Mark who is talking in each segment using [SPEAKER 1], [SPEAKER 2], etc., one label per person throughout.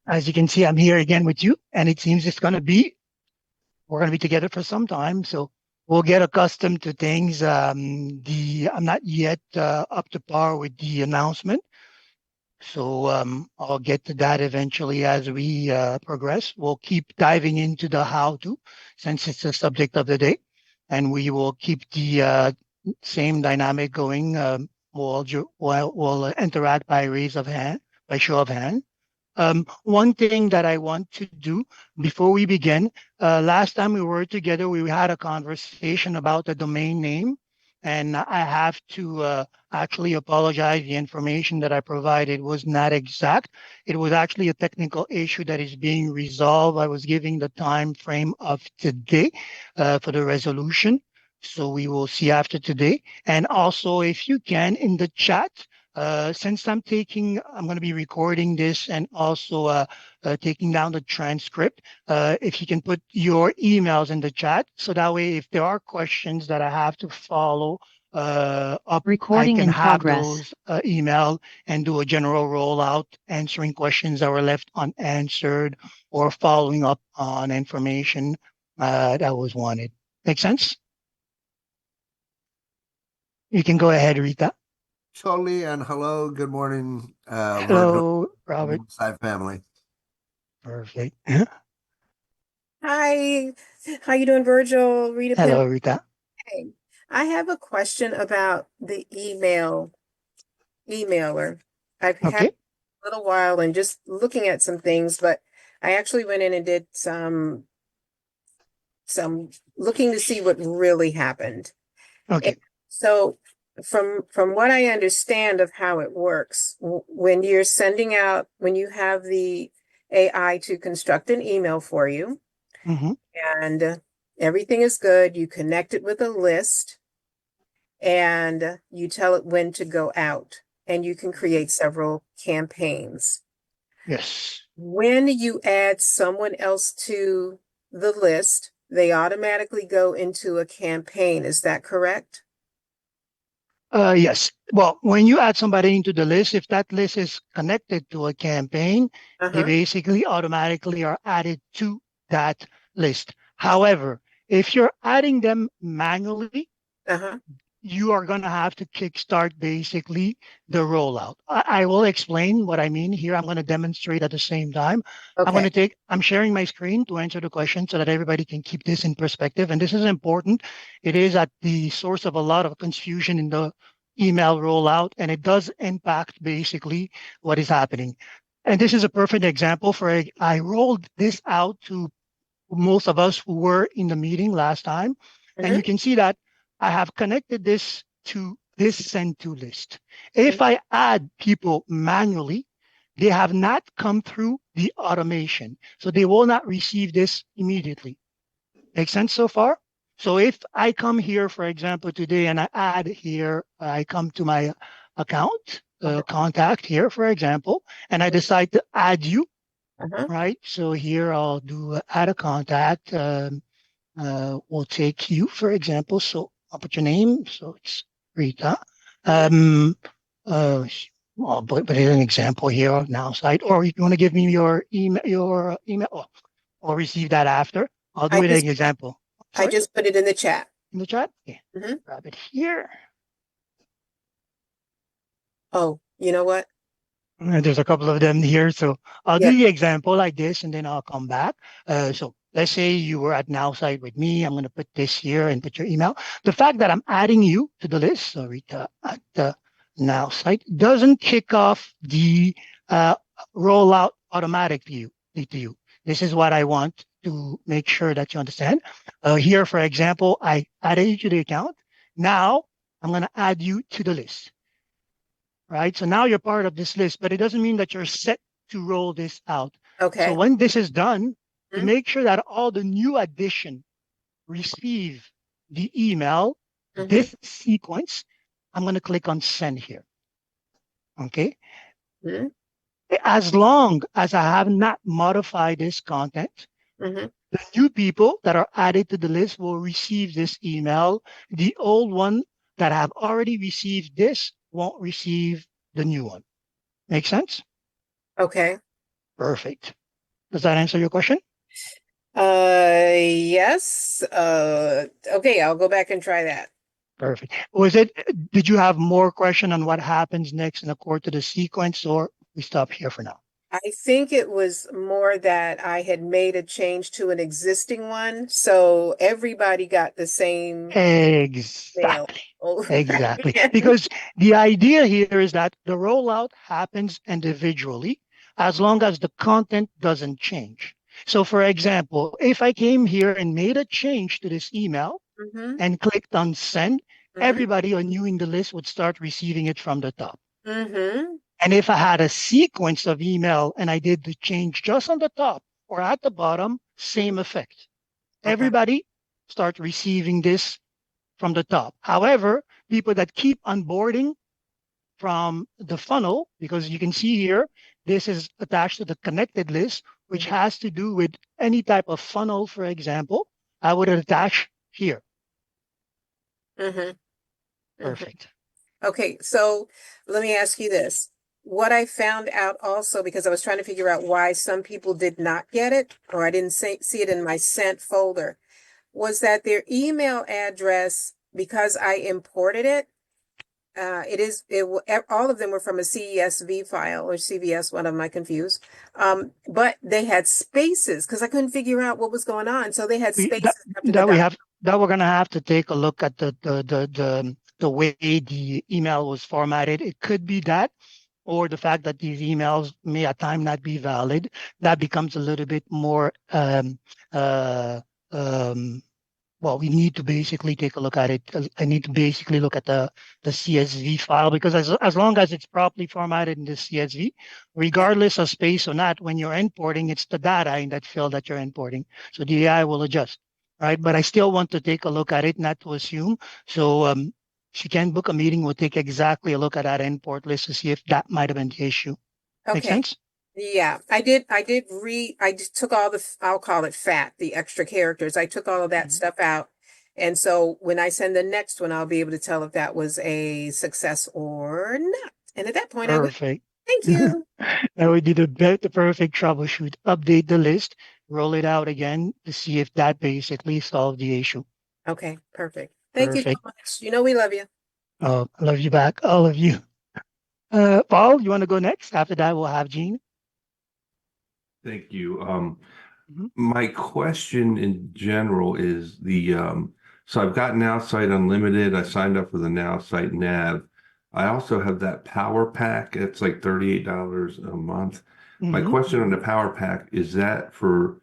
[SPEAKER 1] As you can see, I'm here again with you, and it seems we're going to be together for some time. So we'll get accustomed to things. I'm not yet up to par with the announcement. So I'll get to that eventually as we progress. We'll keep diving into the how to, since it's the subject of the day, and we will keep the same dynamic going. We'll interact by raise of hand, by show of hand. One thing that I want to do before we begin, last time we were together, we had a conversation about the domain name, and I have to actually apologize. The information that I provided was not exact. It was actually a technical issue that is being resolved. I was giving the time frame of today for the resolution. So we will see after today. And also, if you can, in the chat, since I'm going to be recording this and also taking down the transcript. If you can put your emails in the chat, so that way, if there are questions that I have to follow up,
[SPEAKER 2] Recording
[SPEAKER 1] I can
[SPEAKER 2] in
[SPEAKER 1] have
[SPEAKER 2] progress.
[SPEAKER 1] those email and do a general rollout, answering questions that were left unanswered or following up on information that was wanted. Make sense? You can go ahead, Rita.
[SPEAKER 3] Totally, and hello, good morning, Virgil,
[SPEAKER 1] Hello, Robert.
[SPEAKER 3] Side family.
[SPEAKER 1] Perfect.
[SPEAKER 4] Hi, how you doing, Virgil? Rita
[SPEAKER 1] Hello,
[SPEAKER 4] Pin.
[SPEAKER 1] Rita.
[SPEAKER 4] Hey, I have a question about the emailer. I've had
[SPEAKER 1] Okay.
[SPEAKER 4] a little while and just looking at some things, but I actually went in and did some looking to see what really happened.
[SPEAKER 1] Okay.
[SPEAKER 4] And so from what I understand of how it works, when you're sending out, when you have the AI to construct an email for you,
[SPEAKER 1] Mm-hmm.
[SPEAKER 4] and everything is good, you connect it with a list and you tell it when to go out, and you can create several campaigns.
[SPEAKER 1] Yes.
[SPEAKER 4] When you add someone else to the list, they automatically go into a campaign. Is that correct?
[SPEAKER 1] Yes. Well, when you add somebody into the list, if that list is connected to a campaign, they basically automatically are added to that list. However, if you're adding them manually, you are going to have to kickstart basically the rollout. I will explain what I mean here. I'm going to demonstrate at the same time.
[SPEAKER 4] Okay.
[SPEAKER 1] I'm sharing my screen to answer the question so that everybody can keep this in perspective. And this is important. It is at the source of a lot of confusion in the email rollout, and it does impact basically what is happening. And this is a perfect example I rolled this out to most of us who were in the meeting last time. And you can see that I have connected this to this send to list. If I add people manually, they have not come through the automation. So they will not receive this immediately. Make sense so far? So if I come here, for example, today and I add here, I come to my account, contact here, for example, and I decide to add you, right? So here I'll do add a contact. We'll take you, for example. So I'll put your name. So it's Rita. I'll put an example here of Nowsite, or you want to give me your email, or receive that after. I'll do it as an example.
[SPEAKER 4] I just put it in the chat.
[SPEAKER 1] In the chat? Yeah. Grab it here.
[SPEAKER 4] Oh, you know what?
[SPEAKER 1] There's a couple of them here. So I'll do the example like this, and then I'll come back. So let's say you were at Nowsite with me. I'm going to put this here and put your email. The fact that I'm adding you to the list, so Rita at the Nowsite, doesn't kick off the rollout automatically to you. This is what I want to make sure that you understand. Here, for example, I added you to the account. Now I'm going to add you to the list. Right? So now you're part of this list, but it doesn't mean that you're set to roll this out.
[SPEAKER 4] Okay.
[SPEAKER 1] So when this is done, to make sure that all the new addition receive the email, this sequence, I'm going to click on send here. Okay. As long as I have not modified this content, the new people that are added to the list will receive this email. The old one that have already received this won't receive the new one. Make sense?
[SPEAKER 4] Okay.
[SPEAKER 1] Perfect. Does that answer your question?
[SPEAKER 4] Yes. Okay, I'll go back and try that.
[SPEAKER 1] Perfect. Did you have more question on what happens next in accord to the sequence, or we stop here for now?
[SPEAKER 4] I think it was more that I had made a change to an existing one, so everybody got the same mail
[SPEAKER 1] Exactly.
[SPEAKER 4] over
[SPEAKER 1] Exactly.
[SPEAKER 4] again.
[SPEAKER 1] Because the idea here is that the rollout happens individually as long as the content doesn't change. So, for example, if I came here and made a change to this email
[SPEAKER 4] Mm-hmm.
[SPEAKER 1] and clicked on send,
[SPEAKER 4] Mm-hmm.
[SPEAKER 1] everybody on you in the list would start receiving it from the top.
[SPEAKER 4] Mm-hmm.
[SPEAKER 1] And if I had a sequence of email and I did the change just on the top or at the bottom, same effect.
[SPEAKER 4] Okay.
[SPEAKER 1] Everybody start receiving this from the top. However, people that keep onboarding from the funnel, because you can see here, this is attached to the connected list, which
[SPEAKER 4] Mm-hmm.
[SPEAKER 1] has to do with any type of funnel, for example, I would attach here.
[SPEAKER 4] Mm-hmm. Mm-hmm.
[SPEAKER 1] Perfect.
[SPEAKER 4] Okay, so let me ask you this. What I found out also, because I was trying to figure out why some people did not get it, or I didn't see it in my sent folder, was that their email address, because I imported it, all of them were from a CSV file or CVS, one of them I confused. But they had spaces because I couldn't figure out what was going on. So they had
[SPEAKER 1] We
[SPEAKER 4] spaces after the dot.
[SPEAKER 1] that we're gonna have to take a look at the way the email was formatted. It could be that, or the fact that these emails may at time not be valid. That becomes a little bit more uh, um, well, we need to basically take a look at it. I need to basically look at the CSV file, because as long as it's properly formatted in the CSV,
[SPEAKER 4] Yeah.
[SPEAKER 1] regardless of space or not, when you're importing, it's the data in that field that you're importing. So the AI will adjust, right? But I still want to take a look at it, not to assume. So if you can book a meeting, we'll take exactly a look at that import list to see if that might have been the issue. Make
[SPEAKER 4] Okay.
[SPEAKER 1] sense?
[SPEAKER 4] Yeah, I just took all I'll call it fat, the extra characters. I took all of that
[SPEAKER 1] Mhm.
[SPEAKER 4] stuff out. And so when I send the next one, I'll be able to tell if that was a success or not. And at that point, I would
[SPEAKER 1] Perfect.
[SPEAKER 4] thank you.
[SPEAKER 1] That would be the perfect troubleshoot. Update the list, roll it out again to see if that basically solved the issue.
[SPEAKER 4] Okay, perfect. Thank you so
[SPEAKER 1] Perfect.
[SPEAKER 4] much. You know we love you.
[SPEAKER 1] I love you back, all of you. Paul, you want to go next? After that, we'll have Gene.
[SPEAKER 3] Thank you.
[SPEAKER 1] Mhm.
[SPEAKER 3] My question in general is so I've got Nowsite Unlimited. I signed up for the Nowsite Nav. I also have that Power Pack. It's like $38 a month. My
[SPEAKER 1] Mhm.
[SPEAKER 3] question on the Power Pack, is that for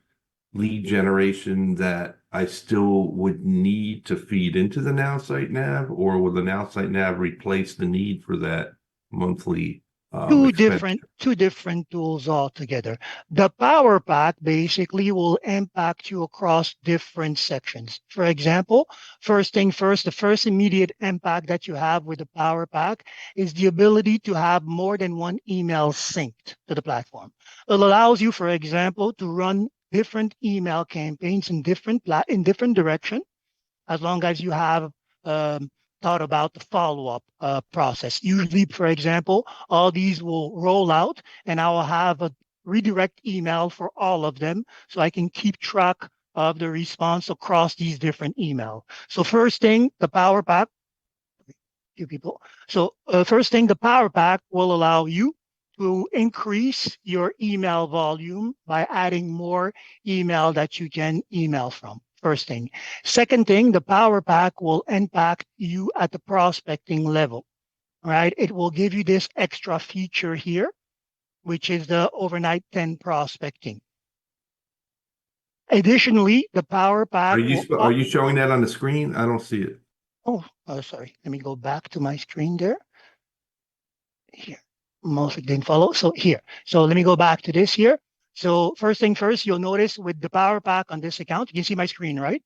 [SPEAKER 3] lead generation that I still would need to feed into the Nowsite Nav, or will the Nowsite Nav replace the need for that monthly expense?
[SPEAKER 1] Two different tools altogether. The Power Pack basically will impact you across different sections. For example, first thing first, the first immediate impact that you have with the Power Pack is the ability to have more than one email synced to the platform. It allows you, for example, to run different email campaigns in different direction, as long as you have um, thought about the follow-up process. Usually, for example, all these will roll out and I will have a redirect email for all of them so I can keep track of the response across these different email. So first thing, the Power Pack, few people. So first thing, the Power Pack will allow you to increase your email volume by adding more email that you can email from. First thing. Second thing, the Power Pack will impact you at the prospecting level. All right. It will give you this extra feature here, which is the overnight 10 prospecting. Additionally, the Power
[SPEAKER 3] Are
[SPEAKER 1] Pack will.
[SPEAKER 3] are you showing that on the screen? I don't see it.
[SPEAKER 1] Sorry. Let me go back to my screen there. Here. Most didn't follow. So here. So let me go back to this here. So first thing first, you'll notice with the Power Pack on this account, you can see my screen, right?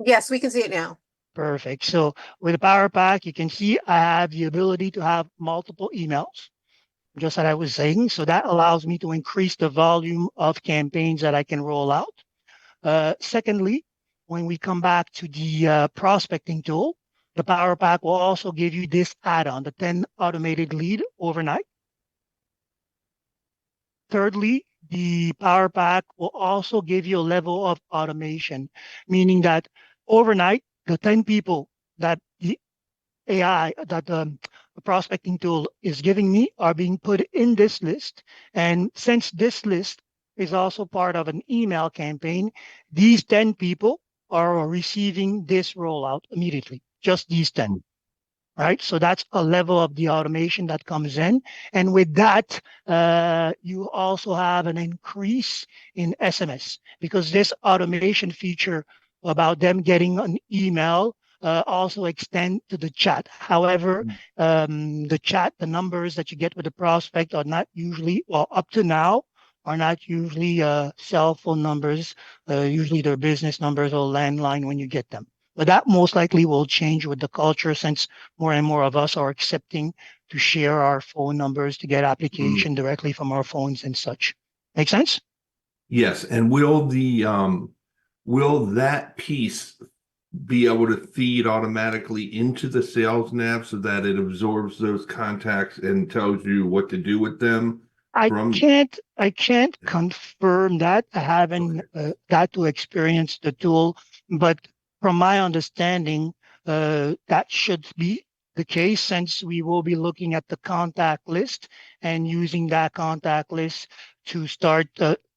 [SPEAKER 4] Yes, we can see it now.
[SPEAKER 1] Perfect. So with the Power Pack, you can see I have the ability to have multiple emails, just as I was saying. So that allows me to increase the volume of campaigns that I can roll out. Secondly, when we come back to the prospecting tool, the Power Pack will also give you this add-on, the 10 automated lead overnight. thirdly, the Power Pack will also give you a level of automation, meaning that overnight, the 10 people that the AI, that the prospecting tool is giving me are being put in this list. And since this list is also part of an email campaign, these 10 people are receiving this rollout immediately, just these 10. Right. So that's a level of the automation that comes in. And with that, you also have an increase in SMS because this automation feature about them getting an email also extend to the chat. However, the chat, the numbers that you get with the prospect are not usually, well, up to now, are not usually cell phone numbers. Usually they're business numbers or landline when you get them. But that most likely will change with the culture since more and more of us are accepting to share our phone numbers to get
[SPEAKER 3] Mm.
[SPEAKER 1] application directly from our phones and such. Make sense?
[SPEAKER 3] Yes, and will that piece be able to feed automatically into the sales nav so that it absorbs those contacts and tells you what to do with them
[SPEAKER 1] I
[SPEAKER 3] from?
[SPEAKER 1] can't I can't confirm that. I haven't
[SPEAKER 3] Okay.
[SPEAKER 1] got to experience the tool, but from my understanding, that should be the case since we will be looking at the contact list and using that contact list to start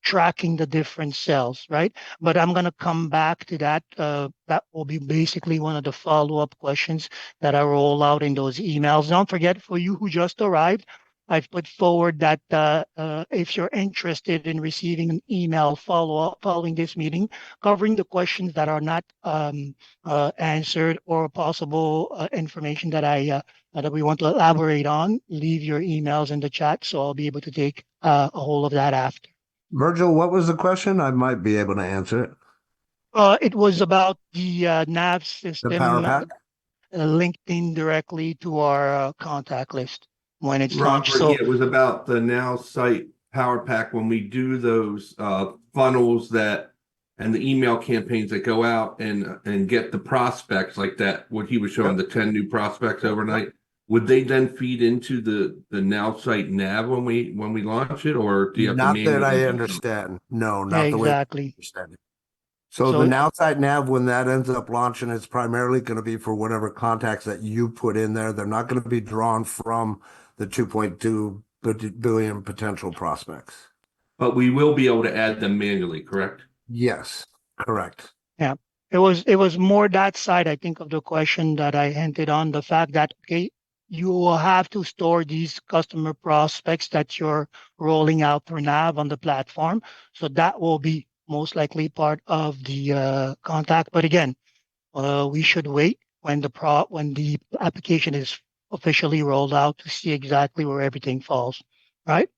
[SPEAKER 1] tracking the different cells, right? But I'm going to come back to that. That will be basically one of the follow-up questions that I roll out in those emails. Don't forget, for you who just arrived, I've put forward that if you're interested in receiving an email follow-up following this meeting, covering the questions that are not answered or possible information that that we want to elaborate on, leave your emails in the chat, so I'll be able to take a hold of that after.
[SPEAKER 2] Virgil, what was the question? I might be able to answer it.
[SPEAKER 1] It was about the nav
[SPEAKER 2] The Power
[SPEAKER 1] system
[SPEAKER 2] Pack?
[SPEAKER 1] linked in directly to our contact list when it's launched.
[SPEAKER 3] Robert, yeah,
[SPEAKER 1] So
[SPEAKER 3] it was about the Now Site Power Pack when we do those funnels that and the email campaigns that go out and get the prospects like that. What he was showing,
[SPEAKER 2] Yep.
[SPEAKER 3] the 10 new prospects overnight, would they then feed into the Now Site nav when we launch it, or do you have to
[SPEAKER 2] Not that
[SPEAKER 3] manually
[SPEAKER 2] I
[SPEAKER 3] do something?
[SPEAKER 2] understand. No,
[SPEAKER 1] yeah,
[SPEAKER 2] not the way I
[SPEAKER 1] exactly.
[SPEAKER 2] understand it. So the
[SPEAKER 1] So
[SPEAKER 2] Nowsite Nav, when that ends up launching, it's primarily going to be for whatever contacts that you put in there. They're not going to be drawn from the 2.2 billion potential prospects.
[SPEAKER 3] But we will be able to add them manually, correct?
[SPEAKER 2] Yes, correct.
[SPEAKER 1] yeah, it was more that side, I think, of the question that I hinted on, the fact that okay, you will have to store these customer prospects that you're rolling out through Nav on the platform. So that will be most likely part of the contact. But again, we should wait when when the application is officially rolled out to see exactly where everything falls. Right?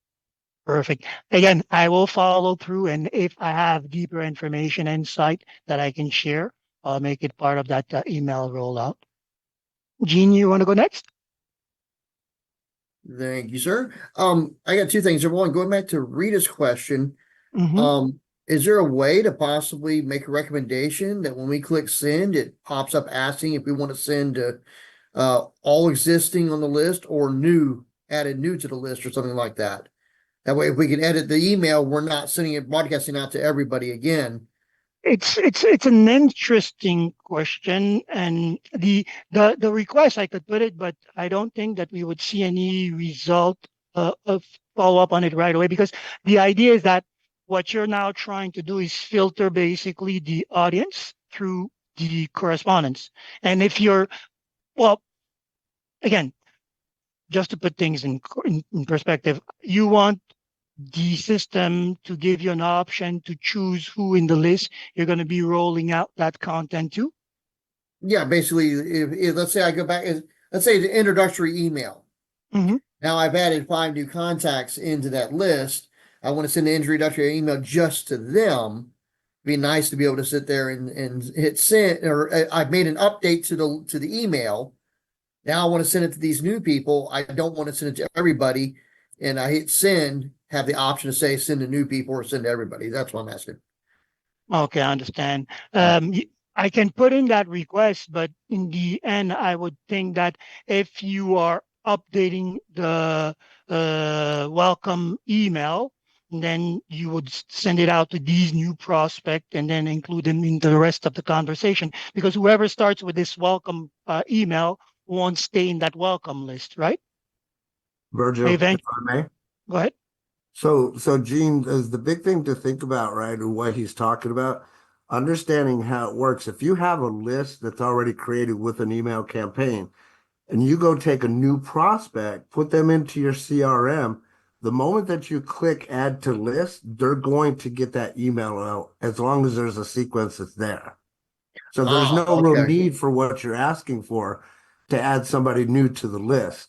[SPEAKER 1] Perfect. Again, I will follow through, and if I have deeper information, insight that I can share, I'll make it part of that email rollout. Gene, you want to go next?
[SPEAKER 5] Thank you, sir. I got two things. Number one, going back to Rita's question,
[SPEAKER 1] Mm-hmm.
[SPEAKER 5] is there a way to possibly make a recommendation that when we click send, it pops up asking if we want to send to all existing on the list or added new to the list or something like that? That way, if we can edit the email, we're not sending it broadcasting out to everybody again.
[SPEAKER 1] It's an interesting question, and the request I could put it, but I don't think that we would see any result of follow up on it right away because the idea is that what you're now trying to do is filter basically the audience through the correspondence, and if you're well, again, just to put things in perspective, you want the system to give you an option to choose who in the list you're going to be rolling out that content to.
[SPEAKER 5] Yeah, basically, if let's say I go back, let's say the introductory email.
[SPEAKER 1] Mm-hmm.
[SPEAKER 5] Now I've added 5 new contacts into that list. I want to send an introductory email just to them. It'd be nice to be able to sit there and hit send, or I've made an update to the email. Now I want to send it to these new people. I don't want to send it to everybody. And I hit send, have the option to say send to new people or send to everybody. That's what I'm asking.
[SPEAKER 1] Okay, I understand. I can put in that request, but in the end, I would think that if you are updating the welcome email, and then you would send it out to these new prospect and then include them into the rest of the conversation, because whoever starts with this welcome email won't stay in that welcome list, right?
[SPEAKER 2] Virgil, if
[SPEAKER 1] Event,
[SPEAKER 2] I may.
[SPEAKER 1] go ahead.
[SPEAKER 2] So Gene, is the big thing to think about, right? And what he's talking about, understanding how it works. If you have a list that's already created with an email campaign, and you go take a new prospect, put them into your CRM, the moment that you click add to list, they're going to get that email out as long as there's a sequence that's there. So there's no real
[SPEAKER 5] Okay.
[SPEAKER 2] need for what you're asking for to add somebody new to the list.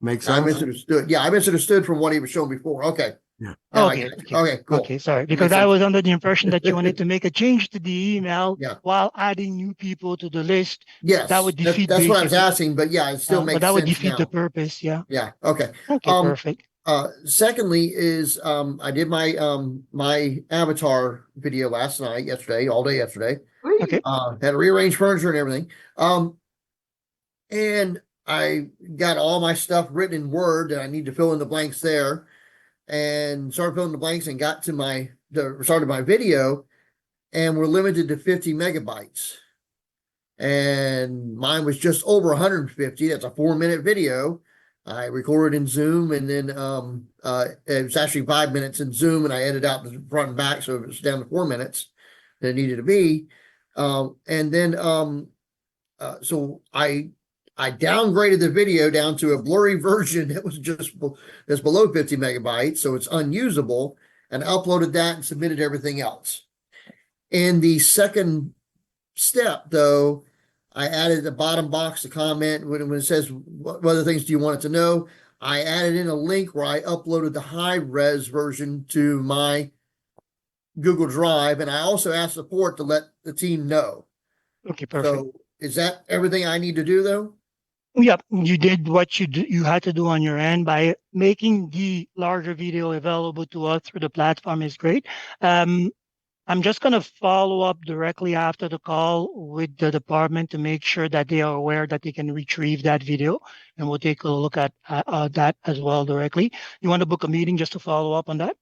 [SPEAKER 2] Make
[SPEAKER 5] I
[SPEAKER 2] sense?
[SPEAKER 5] misunderstood. Yeah, I misunderstood from what he was showing before. Okay.
[SPEAKER 2] Yeah.
[SPEAKER 5] Now I
[SPEAKER 1] Okay,
[SPEAKER 5] got you.
[SPEAKER 1] okay.
[SPEAKER 5] Okay, cool.
[SPEAKER 1] Okay, sorry.
[SPEAKER 5] That
[SPEAKER 1] Because
[SPEAKER 5] makes
[SPEAKER 1] I
[SPEAKER 5] sense.
[SPEAKER 1] was under the impression that you wanted to make a change to the email
[SPEAKER 5] Yeah.
[SPEAKER 1] while adding new people to the list.
[SPEAKER 5] Yes,
[SPEAKER 1] That would defeat
[SPEAKER 5] that's what I was
[SPEAKER 1] basically,
[SPEAKER 5] asking, but yeah, it still
[SPEAKER 1] but
[SPEAKER 5] makes
[SPEAKER 1] that would
[SPEAKER 5] sense
[SPEAKER 1] defeat the
[SPEAKER 5] now.
[SPEAKER 1] purpose. Yeah.
[SPEAKER 5] Yeah, okay.
[SPEAKER 1] Okay, perfect.
[SPEAKER 5] Secondly is I did my my avatar video yesterday, all day yesterday.
[SPEAKER 1] Okay.
[SPEAKER 5] Had to rearrange furniture and everything. And I got all my stuff written in Word that I need to fill in the blanks there, and started filling the blanks and got to started my video, and we're limited to 50 megabytes. And mine was just over 150. That's a 4-minute video. I recorded in Zoom, and then it was actually 5 minutes in Zoom, and I edited out the front and back, so it was down to 4 minutes that it needed to be. And then so I downgraded the video down to a blurry version that was that's below 50 megabytes, so it's unusable, and uploaded that and submitted everything else. In the second step, though, I added the bottom box to comment when it says what other things do you want it to know. I added in a link where I uploaded the high res version to my Google Drive, and I also asked support to let the team know.
[SPEAKER 1] Okay, perfect.
[SPEAKER 5] So is that everything I need to do, though?
[SPEAKER 1] Yep, you did what you had to do on your end by making the larger video available to us through the platform is great. I'm just going to follow up directly after the call with the department to make sure that they are aware that they can retrieve that video, and we'll take a look at that as well directly. You want to book a meeting just to follow up on that?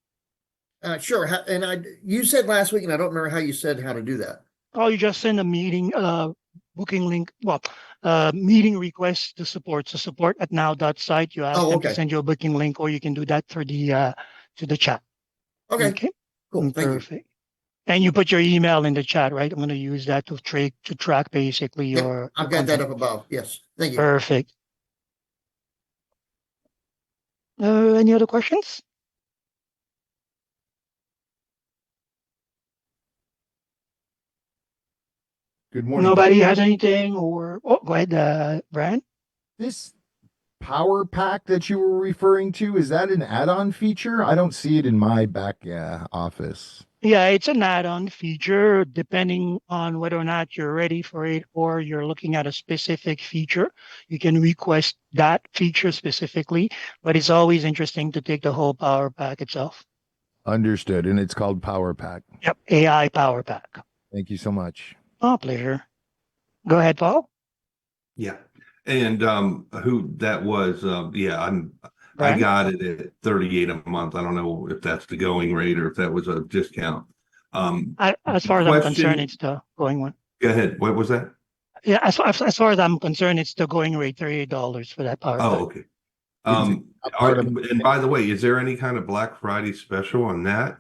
[SPEAKER 5] Sure. And you said last week, and I don't remember how you said how to do that.
[SPEAKER 1] Oh, you just send a meeting booking link. Well, meeting request to support. So support@now.site. You ask them to
[SPEAKER 5] Okay.
[SPEAKER 1] send you a booking link, or you can do that through the to the chat.
[SPEAKER 5] Okay.
[SPEAKER 1] Okay.
[SPEAKER 5] Cool. Thank you.
[SPEAKER 1] Perfect. And you put your email in the chat, right? I'm going to use that to track basically
[SPEAKER 5] Yep,
[SPEAKER 1] your
[SPEAKER 5] I've got that
[SPEAKER 1] content.
[SPEAKER 5] up above. Yes. Thank you.
[SPEAKER 1] Perfect. Any other questions?
[SPEAKER 6] Good morning.
[SPEAKER 1] Nobody has anything, or go ahead, Brian.
[SPEAKER 6] This power pack that you were referring to, is that an add-on feature? I don't see it in my back office.
[SPEAKER 1] Yeah, it's an add-on feature depending on whether or not you're ready for it or you're looking at a specific feature. You can request that feature specifically, but it's always interesting to take the whole power pack itself.
[SPEAKER 6] Understood. And it's called Power Pack.
[SPEAKER 1] Yep, AI power pack.
[SPEAKER 6] Thank you so much.
[SPEAKER 1] Oh, pleasure. Go ahead, Paul.
[SPEAKER 3] Yeah. And who that was, yeah, I
[SPEAKER 1] Brian?
[SPEAKER 3] got it at 38 a month. I don't know if that's the going rate or if that was a discount.
[SPEAKER 1] As far as I'm concerned, it's the going one.
[SPEAKER 3] Go ahead. What was that?
[SPEAKER 1] Yeah, as far as I'm concerned, it's the going rate, $38 for that power pack.
[SPEAKER 3] Oh, okay. And by the way, is there any kind of Black Friday special on that?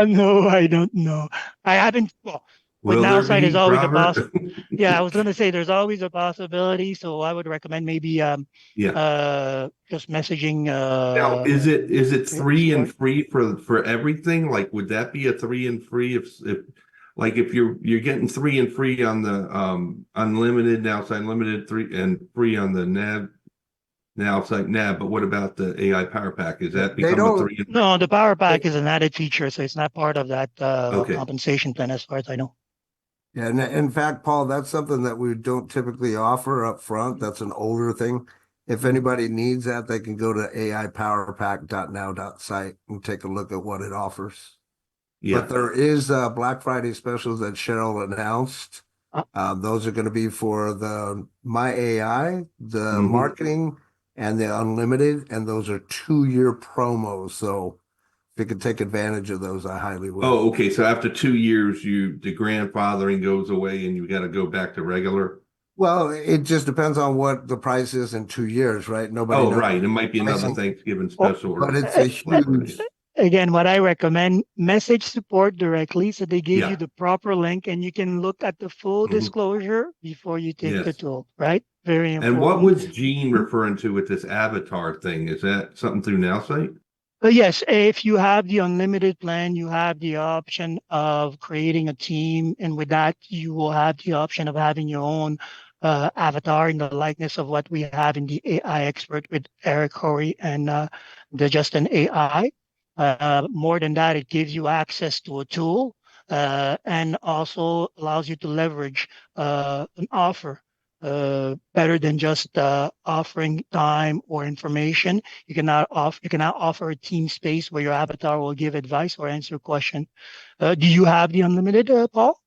[SPEAKER 1] No, I don't know. I haven't. Well, with
[SPEAKER 3] Will there
[SPEAKER 1] Nowsite
[SPEAKER 3] be,
[SPEAKER 1] is always a
[SPEAKER 3] Robert?
[SPEAKER 1] Yeah, I was going to say there's always a possibility. So I would recommend maybe
[SPEAKER 3] Yeah.
[SPEAKER 1] just messaging.
[SPEAKER 3] Now, is it 3 and free for everything? Like, would that be a 3 and free if like if you're getting 3 and free on the unlimited Nowsite Unlimited 3 and free on the Nowsite Nav, but what about the AI Power Pack? Is that
[SPEAKER 2] They
[SPEAKER 3] become a
[SPEAKER 2] don't-
[SPEAKER 3] 3 and
[SPEAKER 1] No, the power pack is an added feature, so it's not part of that
[SPEAKER 3] Okay.
[SPEAKER 1] compensation plan, as far as I know.
[SPEAKER 2] Yeah, and in fact, Paul, that's something that we don't typically offer up front. That's an older thing. If anybody needs that, they can go to aipowerpack.now.site and take a look at what it offers.
[SPEAKER 3] Yeah.
[SPEAKER 2] But there is Black Friday specials that Cheryl announced. Those are going to be for the My AI, the marketing, and the unlimited, and those are 2-year promos. So If you could take advantage of those, I highly would.
[SPEAKER 3] Oh, okay. So after 2 years, the grandfathering goes away and you got to go back to regular.
[SPEAKER 2] Well, it just depends on what the price is in 2 years, right? Nobody
[SPEAKER 3] Oh,
[SPEAKER 2] knows.
[SPEAKER 3] right. It might be another
[SPEAKER 2] Pricing.
[SPEAKER 3] Thanksgiving
[SPEAKER 1] Oh,
[SPEAKER 3] special
[SPEAKER 2] But
[SPEAKER 3] or
[SPEAKER 2] it's a
[SPEAKER 3] whatever it
[SPEAKER 2] huge,
[SPEAKER 3] is.
[SPEAKER 1] again, what I recommend, message support directly so they give you
[SPEAKER 3] Yeah.
[SPEAKER 1] the proper link and you can look at the full
[SPEAKER 3] Mhm.
[SPEAKER 1] disclosure before you take the
[SPEAKER 3] Yes.
[SPEAKER 1] tool, right? Very
[SPEAKER 3] And what
[SPEAKER 1] important.
[SPEAKER 3] was Gene referring to with this avatar thing? Is that something through Nowsite?
[SPEAKER 1] But yes, if you have the unlimited plan, you have the option of creating a team. And with that, you will have the option of having your own avatar in the likeness of what we have in the AI expert with Eric Cory and the Justin AI. More than that, it gives you access to a tool and also allows you to leverage an offer better than just offering time or information. You cannot offer a team space where your avatar will give advice or answer a question. Do you have the unlimited, Paul?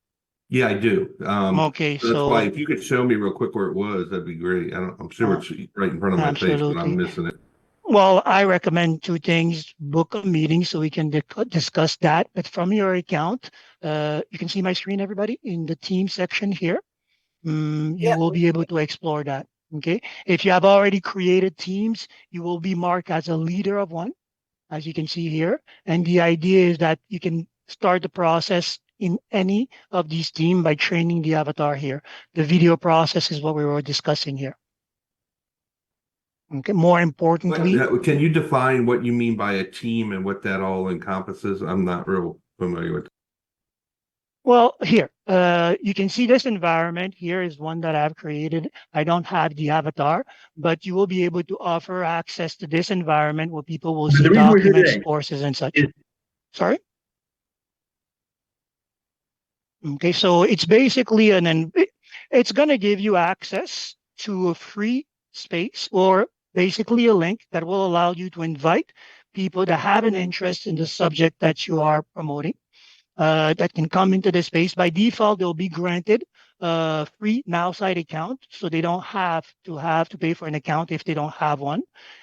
[SPEAKER 3] Yeah, I do.
[SPEAKER 1] Okay,
[SPEAKER 3] So that's why
[SPEAKER 1] so
[SPEAKER 3] if you could show me real quick where it was, that'd be great. I'm sure
[SPEAKER 1] uh,
[SPEAKER 3] it's right in front of my face, but I'm
[SPEAKER 1] absolutely.
[SPEAKER 3] missing it.
[SPEAKER 1] Well, I recommend two things. Book a meeting so we can discuss that. But from your account, you can see my screen, everybody, in the team section here. You
[SPEAKER 4] Yep.
[SPEAKER 1] will be able to explore that. Okay. If you have already created teams, you will be marked as a leader of one, as you can see here. And the idea is that you can start the process in any of these teams by training the avatar here. The video process is what we were discussing here. Okay. More importantly,
[SPEAKER 3] Can you define what you mean by a team and what that all encompasses? I'm not real familiar with.
[SPEAKER 1] well, here, you can see this environment here is one that I've created. I don't have the avatar, but you will be able to offer access to this environment where people will see
[SPEAKER 7] The reason we're here
[SPEAKER 1] documents,
[SPEAKER 7] today
[SPEAKER 1] courses, and such.
[SPEAKER 7] is
[SPEAKER 1] Sorry? Okay, so it's basically it's going to give you access to a free space or basically a link that will allow you to invite people that have an interest in the subject that you are promoting. That can come into the space. By default, they'll be granted a free Nowsite account, so they don't have to pay for an account if they don't have one.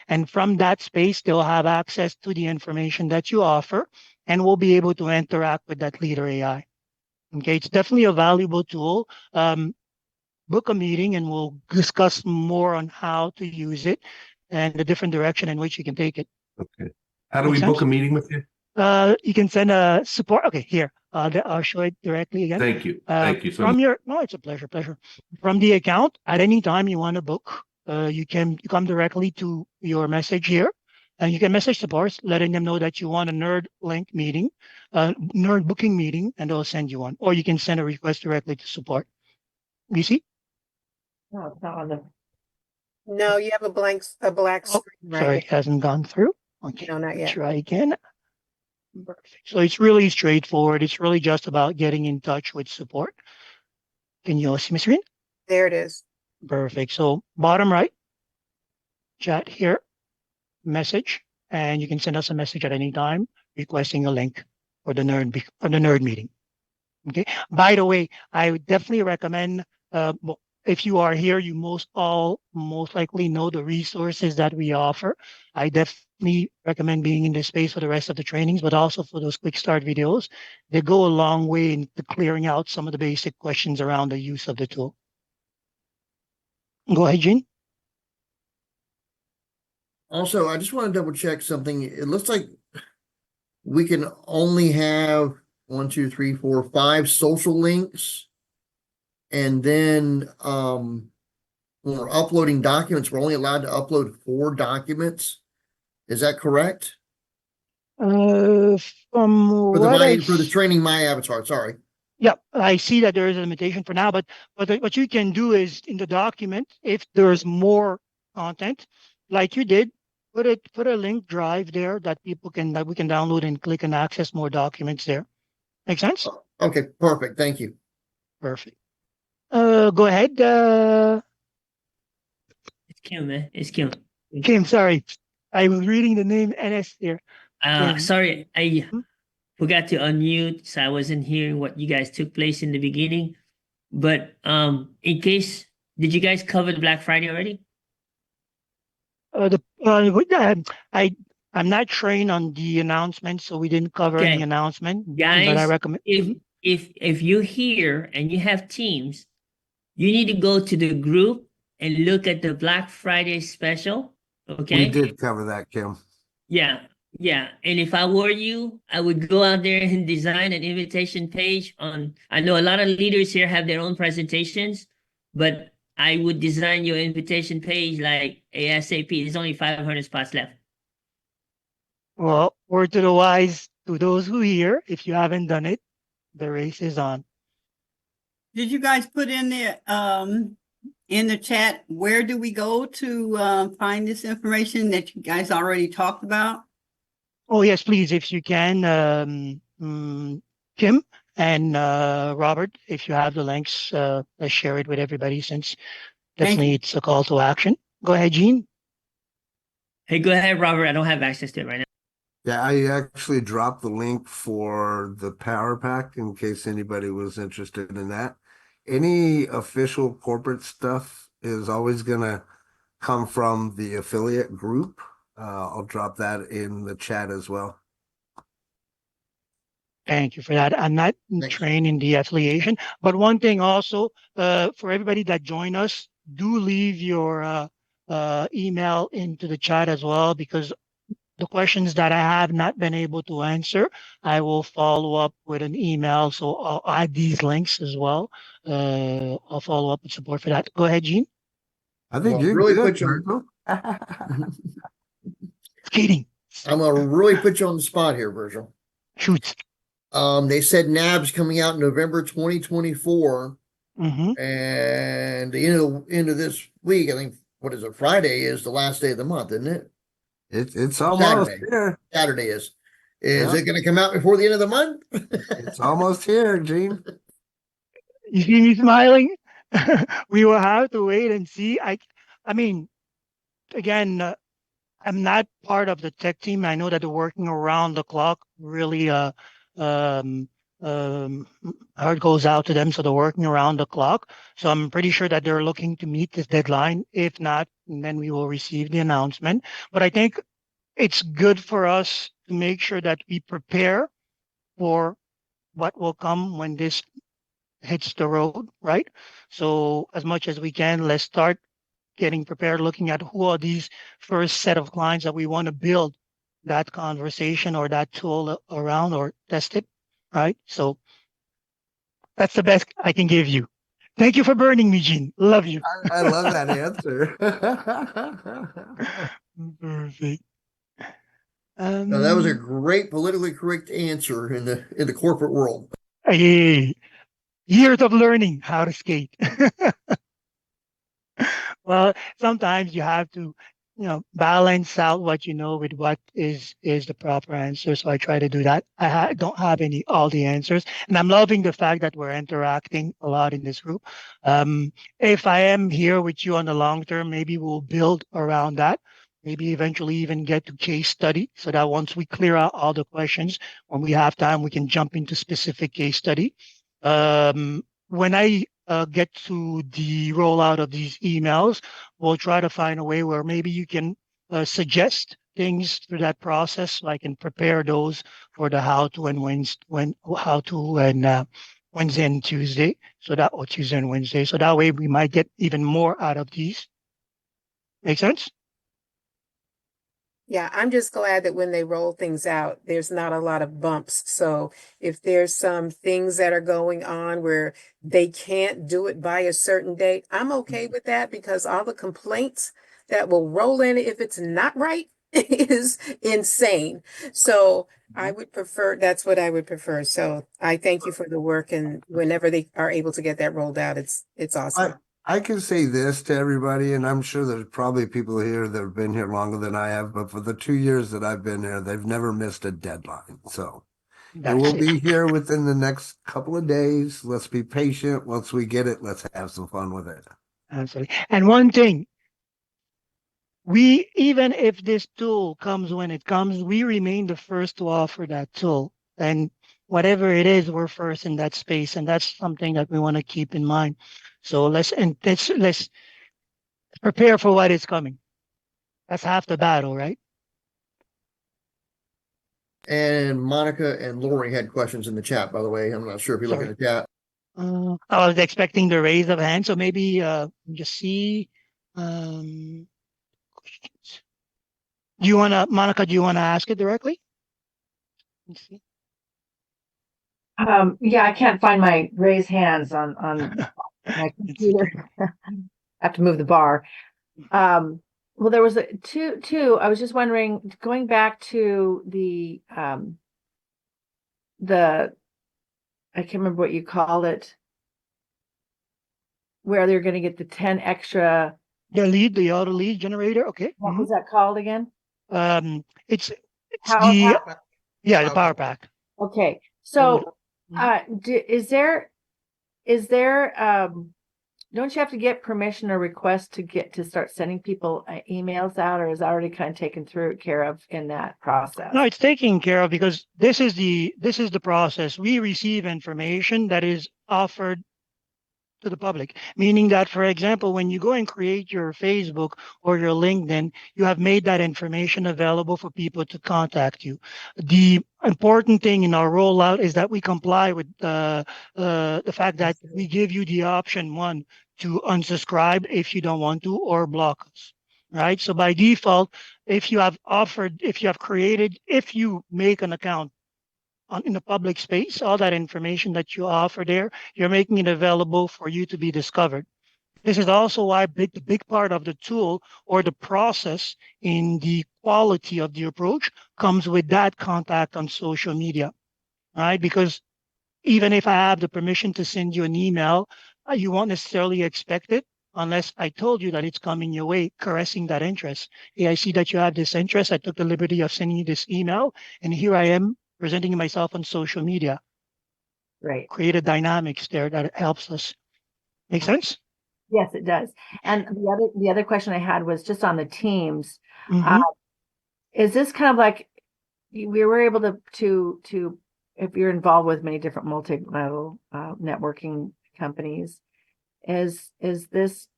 [SPEAKER 1] And from that space, they'll have access to the information that you offer, and will be able to interact with that leader AI. Okay, it's definitely a valuable tool. Book a meeting, and we'll discuss more on how to use it and the different direction in which you can take it.
[SPEAKER 3] Okay. How do
[SPEAKER 1] Make
[SPEAKER 3] we book
[SPEAKER 1] sense?
[SPEAKER 3] a meeting with you?
[SPEAKER 1] You can send a support. Okay, here. I'll show it directly again.
[SPEAKER 3] Thank you. Thank you so
[SPEAKER 1] From
[SPEAKER 3] much.
[SPEAKER 1] no, it's a pleasure. From the account, at any time you want to book, you come directly to your message here, and you can message support, letting them know that you want a nerd link meeting, nerd booking meeting, and they'll send you one. Or you can send a request directly to support. You see?
[SPEAKER 4] No, it's not on the. No, you have a black
[SPEAKER 1] Oh,
[SPEAKER 4] screen right
[SPEAKER 1] sorry,
[SPEAKER 4] there.
[SPEAKER 1] it hasn't gone through. Okay,
[SPEAKER 4] No, not yet.
[SPEAKER 1] try again. Perfect. So it's really straightforward. It's really just about getting in touch with support. Can you all see my screen?
[SPEAKER 4] There it is.
[SPEAKER 1] Perfect. So bottom right, chat here, message, and you can send us a message at any time requesting a link for the nerd meeting. Okay. By the way, I would definitely recommend well, if you are here, you most likely know the resources that we offer. I definitely recommend being in this space for the rest of the trainings, but also for those quick start videos. They go a long way in clearing out some of the basic questions around the use of the tool. Go ahead, Gene.
[SPEAKER 5] Also, I just want to double check something. It looks like we can only have 1, 2, 3, 4, 5 social links. And then when we're uploading documents, we're only allowed to upload 4 documents. Is that correct?
[SPEAKER 1] From
[SPEAKER 5] For
[SPEAKER 1] what I
[SPEAKER 5] for the training my avatar, sorry.
[SPEAKER 1] yeah, I see that there is a limitation for now, but what you can do is in the document, if there's more content, like you did, put a link drive there that we can download and click and access more documents there. Make sense?
[SPEAKER 5] Okay, perfect. Thank you.
[SPEAKER 1] Perfect. Go ahead.
[SPEAKER 7] it's Kim, man. It's Kim.
[SPEAKER 1] Kim, sorry. I was reading the name NS there. Kim.
[SPEAKER 7] Sorry, I
[SPEAKER 1] Hmm?
[SPEAKER 7] forgot to unmute, so I wasn't hearing what you guys took place in the beginning. But in case, did you guys cover the Black Friday already?
[SPEAKER 1] The I I'm not trained on the announcement, so we didn't cover any
[SPEAKER 7] Okay,
[SPEAKER 1] announcement, but I
[SPEAKER 7] guys,
[SPEAKER 1] recommend.
[SPEAKER 7] if you're here and you have Teams, you need to go to the group and look at the Black Friday special.
[SPEAKER 2] We
[SPEAKER 7] Okay.
[SPEAKER 2] did cover that, Kim.
[SPEAKER 7] Yeah, yeah. And if I were you, I would go out there and design an invitation page on. I know a lot of leaders here have their own presentations, but I would design your invitation page like ASAP. There's only 500 spots left.
[SPEAKER 1] Well, word to the wise to those who hear, if you haven't done it, the race is on.
[SPEAKER 8] Did you guys put in the chat, where do we go to find this information that you guys already talked about?
[SPEAKER 1] Oh, yes, please, if you can, Kim and Robert, if you have the links, let's share it with everybody since definitely it's a call to action. Go ahead, Gene.
[SPEAKER 7] Hey, go ahead, Robert. I don't have access to it right now.
[SPEAKER 2] Yeah, I actually dropped the link for the Power Pack in case anybody was interested in that. Any official corporate stuff is always going to come from the affiliate group. I'll drop that in the chat as well.
[SPEAKER 1] Thank you for that. I'm not trained in the affiliation, but one thing also, for everybody that join us, do leave your email into the chat as well, because the questions that I have not been able to answer, I will follow up with an email. So I'll add these links as well. I'll follow up with support for that. Go ahead, Gene.
[SPEAKER 2] I think
[SPEAKER 5] Well,
[SPEAKER 2] you're
[SPEAKER 5] really
[SPEAKER 2] good,
[SPEAKER 5] put you
[SPEAKER 2] Virgil.
[SPEAKER 1] Skating.
[SPEAKER 5] I'm gonna really put you on the spot here, Virgil.
[SPEAKER 1] Shoot.
[SPEAKER 5] They said NAB's coming out in November 2024,
[SPEAKER 1] Mm-hmm.
[SPEAKER 5] and the end of this week, I think, what is it? Friday is the last day of the month, isn't it?
[SPEAKER 2] It's almost
[SPEAKER 5] Saturday.
[SPEAKER 2] here.
[SPEAKER 5] Saturday is. Is
[SPEAKER 2] Yeah.
[SPEAKER 5] it going to come out before the end of the month?
[SPEAKER 2] It's almost here, Gene.
[SPEAKER 1] You see me smiling? We will have to wait and see. I mean, again, I'm not part of the tech team. I know that they're working around the clock. Really, um, heart goes out to them. So they're working around the clock. So I'm pretty sure that they're looking to meet this deadline. If not, then we will receive the announcement. But I think it's good for us to make sure that we prepare for what will come when this hits the road, right? So as much as we can, let's start getting prepared, looking at who are these first set of clients that we want to build that conversation or that tool around or test it, right? So that's the best I can give you. Thank you for burning me, Gene. Love you.
[SPEAKER 2] I love that answer.
[SPEAKER 1] Perfect.
[SPEAKER 5] No, that was a great politically correct answer in the corporate world.
[SPEAKER 1] Hey, years of learning how to skate. Well, sometimes you have to, balance out what you know with what is the proper answer. So I try to do that. I don't have all the answers, and I'm loving the fact that we're interacting a lot in this group. If I am here with you on the long term, maybe we'll build around that. Maybe eventually even get to case study, so that once we clear out all the questions, when we have time, we can jump into specific case study. When I get to the rollout of these emails, we'll try to find a way where maybe you can suggest things through that process, so I can prepare those for the how to and Wednesday and Tuesday, or Tuesday and Wednesday. So that way we might get even more out of these. Make sense?
[SPEAKER 4] Yeah, I'm just glad that when they roll things out, there's not a lot of bumps. So if there's some things that are going on where they can't do it by a certain date, I'm okay with that, because all the complaints that will roll in if it's not right is insane. So I would prefer, that's what I would prefer. So I thank you for the work, and whenever they are able to get that rolled out, it's awesome.
[SPEAKER 2] I can say this to everybody, and I'm sure there's probably people here that have been here longer than I have, but for the 2 years that I've been here, they've never missed a deadline. So it will be here within the next couple of days. Let's be patient. Once we get it, let's have some fun with it.
[SPEAKER 1] Absolutely. And one thing, even if this tool comes when it comes, we remain the first to offer that tool. And whatever it is, we're first in that space. And that's something that we want to keep in mind. So let's prepare for what is coming. That's half the battle, right?
[SPEAKER 5] And Monica and Lori had questions in the chat, by the way. I'm not sure if you're looking
[SPEAKER 1] Sorry.
[SPEAKER 5] at that.
[SPEAKER 1] I was expecting the raise of hands, so maybe just see. Questions. Do you wanna, Monica? Do you wanna ask it directly? Let's see.
[SPEAKER 9] Yeah, I can't find my raise hands on my computer. I have to move the bar. Well, there was two. I was just wondering, going back to the I can't remember what you called it, where they're going to get the 10 extra.
[SPEAKER 1] The auto lead generator. Okay.
[SPEAKER 9] What was that called again?
[SPEAKER 1] It's
[SPEAKER 9] Power
[SPEAKER 1] the
[SPEAKER 9] pack?
[SPEAKER 1] the power pack.
[SPEAKER 9] Okay,
[SPEAKER 1] That would-
[SPEAKER 9] so is there don't you have to get permission or request to start sending people emails out, or is that already kind of taken care of in that process?
[SPEAKER 1] No, it's taken care of because this is the process. We receive information that is offered to the public, meaning that, for example, when you go and create your Facebook or your LinkedIn, you have made that information available for people to contact you. The important thing in our rollout is that we comply with the fact that we give you the option, one, to unsubscribe if you don't want to, or block us. Right. So by default, if you make an account in the public space, all that information that you offer there, you're making it available for you to be discovered. This is also why the big part of the tool or the process in the quality of the approach comes with that contact on social media, right? Because even if I have the permission to send you an email, you won't necessarily expect it unless I told you that it's coming your way, caressing that interest. Hey, I see that you have this interest. I took the liberty of sending you this email, and here I am presenting myself on social media.
[SPEAKER 9] Right.
[SPEAKER 1] Create a dynamics there that helps us. Make sense?
[SPEAKER 9] Yes, it does. And the other question I had was just on the teams.
[SPEAKER 1] Mm-hmm.
[SPEAKER 9] Is this kind of like we were able to if you're involved with many different multi-level networking companies, is this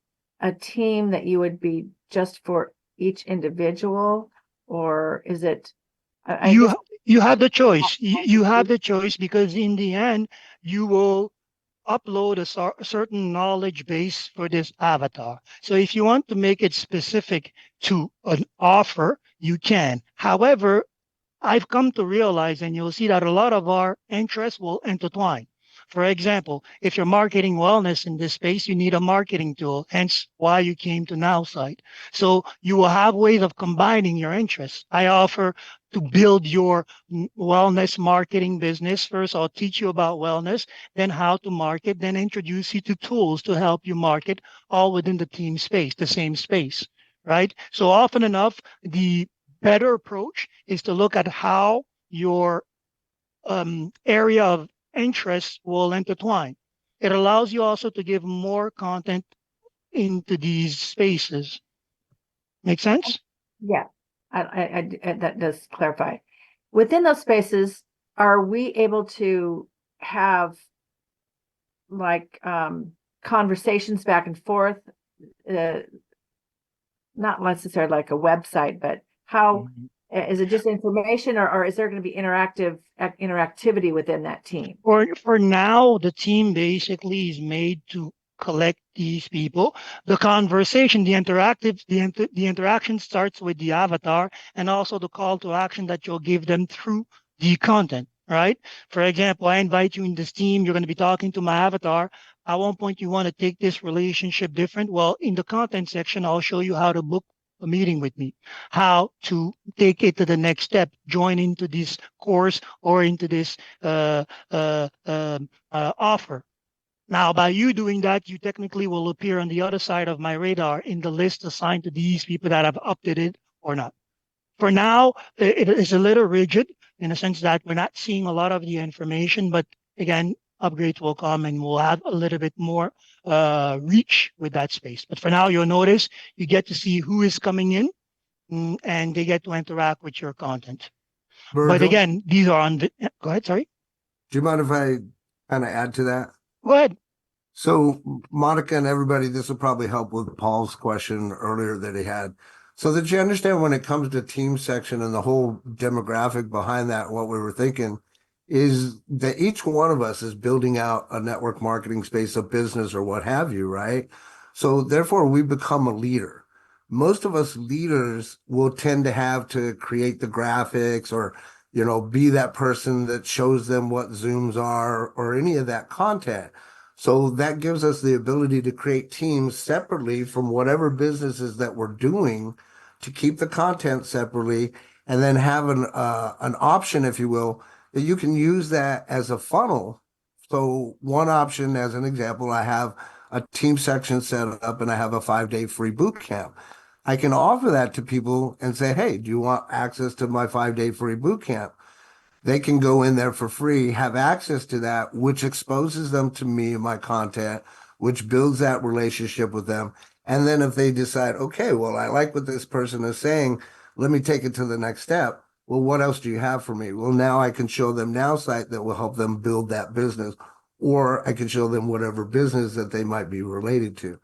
[SPEAKER 9] a team that you would be just for each individual, or is it?
[SPEAKER 1] You have the choice. You have the choice because in the end, you will upload a certain knowledge base for this avatar. So if you want to make it specific to an offer, you can. However, I've come to realize, and you'll see that a lot of our interests will intertwine. For example, if you're marketing wellness in this space, you need a marketing tool, hence why you came to Nowsite. So you will have ways of combining your interests. I offer to build your wellness marketing business. First, I'll teach you about wellness, then how to market, then introduce you to tools to help you market all within the team space, the same space, right? So often enough, the better approach is to look at how your area of interest will intertwine. It allows you also to give more content into these spaces. Make sense?
[SPEAKER 9] Yeah, that does clarify. Within those spaces, are we able to have like conversations back and forth? Not necessarily like a website, but how is it just information, or is there going to be interactivity within that team?
[SPEAKER 1] For now, the team basically is made to collect these people. The conversation, the interaction starts with the avatar and also the call to action that you'll give them through the content, right? For example, I invite you in this team. You're going to be talking to my avatar. At one point, you want to take this relationship different. Well, in the content section, I'll show you how to book a meeting with me, how to take it to the next step, join into this course or into this offer. Now, by you doing that, you technically will appear on the other side of my radar in the list assigned to these people that have opted in or not. For now, it is a little rigid in the sense that we're not seeing a lot of the information, but again, upgrades will come and we'll have a little bit more reach with that space. But for now, you'll notice you get to see who is coming in and they get to interact with your content.
[SPEAKER 2] Virgil,
[SPEAKER 1] but again, these are on. Go ahead, sorry.
[SPEAKER 2] do you mind if I kind of add to that?
[SPEAKER 1] Go ahead.
[SPEAKER 2] So Monica and everybody, this will probably help with Paul's question earlier that he had. So that you understand when it comes to team section and the whole demographic behind that, what we were thinking is that each one of us is building out a network marketing space, a business or what have you, right? So therefore we become a leader. Most of us leaders will tend to have to create the graphics or, be that person that shows them what Zooms are or any of that content. So that gives us the ability to create teams separately from whatever businesses that we're doing to keep the content separately and then have an option, if you will, that you can use that as a funnel. So one option, as an example, I have a team section set up and I have a 5-day free boot camp. I can offer that to people and say, hey, do you want access to my 5-day free boot camp? They can go in there for free, have access to that, which exposes them to me and my content, which builds that relationship with them. And then if they decide, okay, well, I like what this person is saying, let me take it to the next step. Well, what else do you have for me? Well, now I can show them Nowsite that will help them build that business, or I can show them whatever business that they might be related to.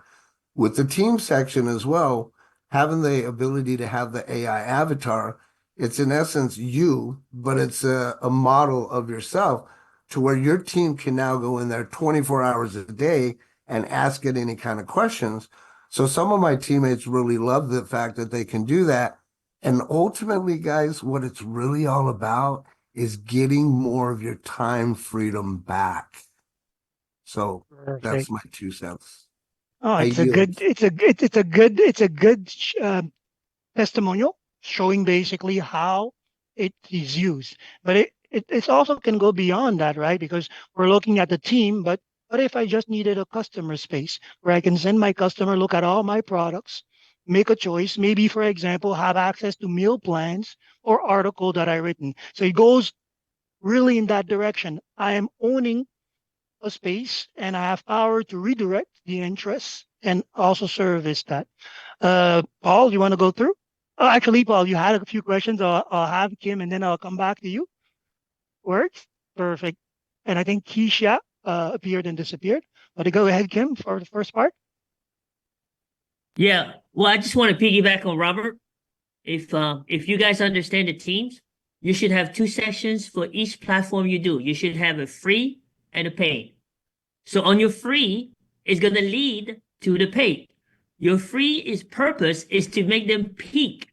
[SPEAKER 2] With the team section as well, having the ability to have the AI avatar, it's in essence you, but it's a model of yourself to where your team can now go in there 24 hours a day and ask it any kind of questions. So some of my teammates really love the fact that they can do that. And ultimately, guys, what it's really all about is getting more of your time freedom back. So that's
[SPEAKER 1] Perfect.
[SPEAKER 2] my 2 cents.
[SPEAKER 1] Oh,
[SPEAKER 2] I
[SPEAKER 1] it's a
[SPEAKER 2] yield.
[SPEAKER 1] good, it's a good testimonial showing basically how it is used. But it's also can go beyond that, right? Because we're looking at the team, but what if I just needed a customer space where I can send my customer, look at all my products, make a choice, maybe, for example, have access to meal plans or article that I written. So it goes really in that direction. I am owning a space and I have power to redirect the interests and also service that. Paul, you want to go through? Oh, actually, Paul, you had a few questions. I'll have Kim and then I'll come back to you. Works? Perfect. And I think Keisha appeared and disappeared. But go ahead, Kim, for the first part.
[SPEAKER 7] Yeah. Well, I just want to piggyback on Robert. If you guys understand the teams, you should have two sessions for each platform you do. You should have a free and a paid. So on your free, it's going to lead to the paid. Your free is purpose is to make them peak.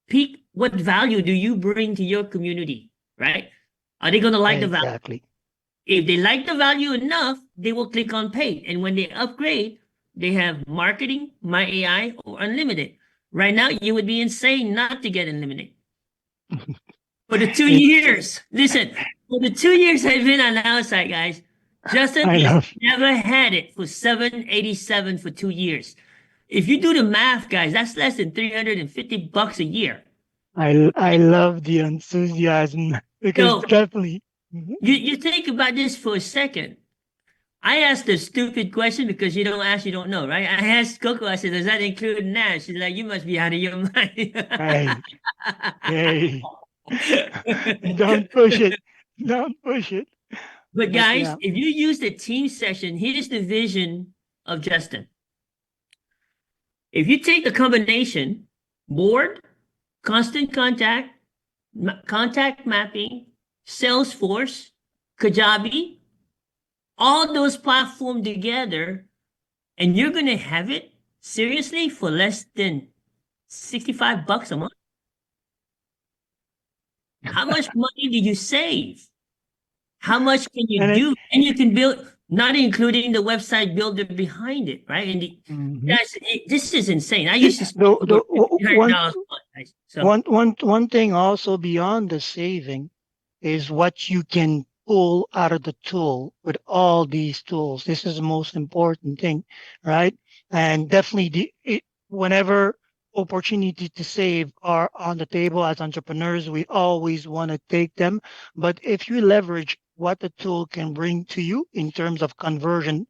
[SPEAKER 7] Peak, what value do you bring to your community, right? Are they going to like the value?
[SPEAKER 1] Exactly.
[SPEAKER 7] If they like the value enough, they will click on paid. And when they upgrade, they have marketing, my AI, or unlimited. Right now, you would be insane not to get unlimited. For the 2
[SPEAKER 1] It,
[SPEAKER 7] years, listen, for the 2 years I've been on Nowsite, guys, Justin
[SPEAKER 1] I
[SPEAKER 7] has
[SPEAKER 1] love,
[SPEAKER 7] never had it for 787 for 2 years. If you do the math, guys, that's less than $350 a year.
[SPEAKER 1] I love the enthusiasm because
[SPEAKER 7] So
[SPEAKER 1] definitely. Mhm.
[SPEAKER 7] you think about this for a second. I asked a stupid question because you don't ask, you don't know, right? I asked Coco, I said, does that include Nash? She's like, you must be out of your mind.
[SPEAKER 1] Hey, hey, don't push it. Don't push it.
[SPEAKER 7] But
[SPEAKER 1] But
[SPEAKER 7] guys,
[SPEAKER 1] yeah,
[SPEAKER 7] if you use the team session, here's the vision of Justin. If you take the combination board, constant contact, contact mapping, Salesforce, Kajabi, all those platforms together, and you're going to have it seriously for less than $65 a month. How much money do you save? How much can you
[SPEAKER 1] and it,
[SPEAKER 7] do? And you can build, not including the website builder behind it, right? And
[SPEAKER 1] mhm.
[SPEAKER 7] guys, this is insane. I used to spend over
[SPEAKER 1] The
[SPEAKER 7] $1,500 a month, guys. So
[SPEAKER 1] one thing also beyond the saving is what you can pull out of the tool with all these tools. This is the most important thing, right? And definitely whenever opportunity to save are on the table as entrepreneurs, we always want to take them. But if you leverage what the tool can bring to you in terms of conversion,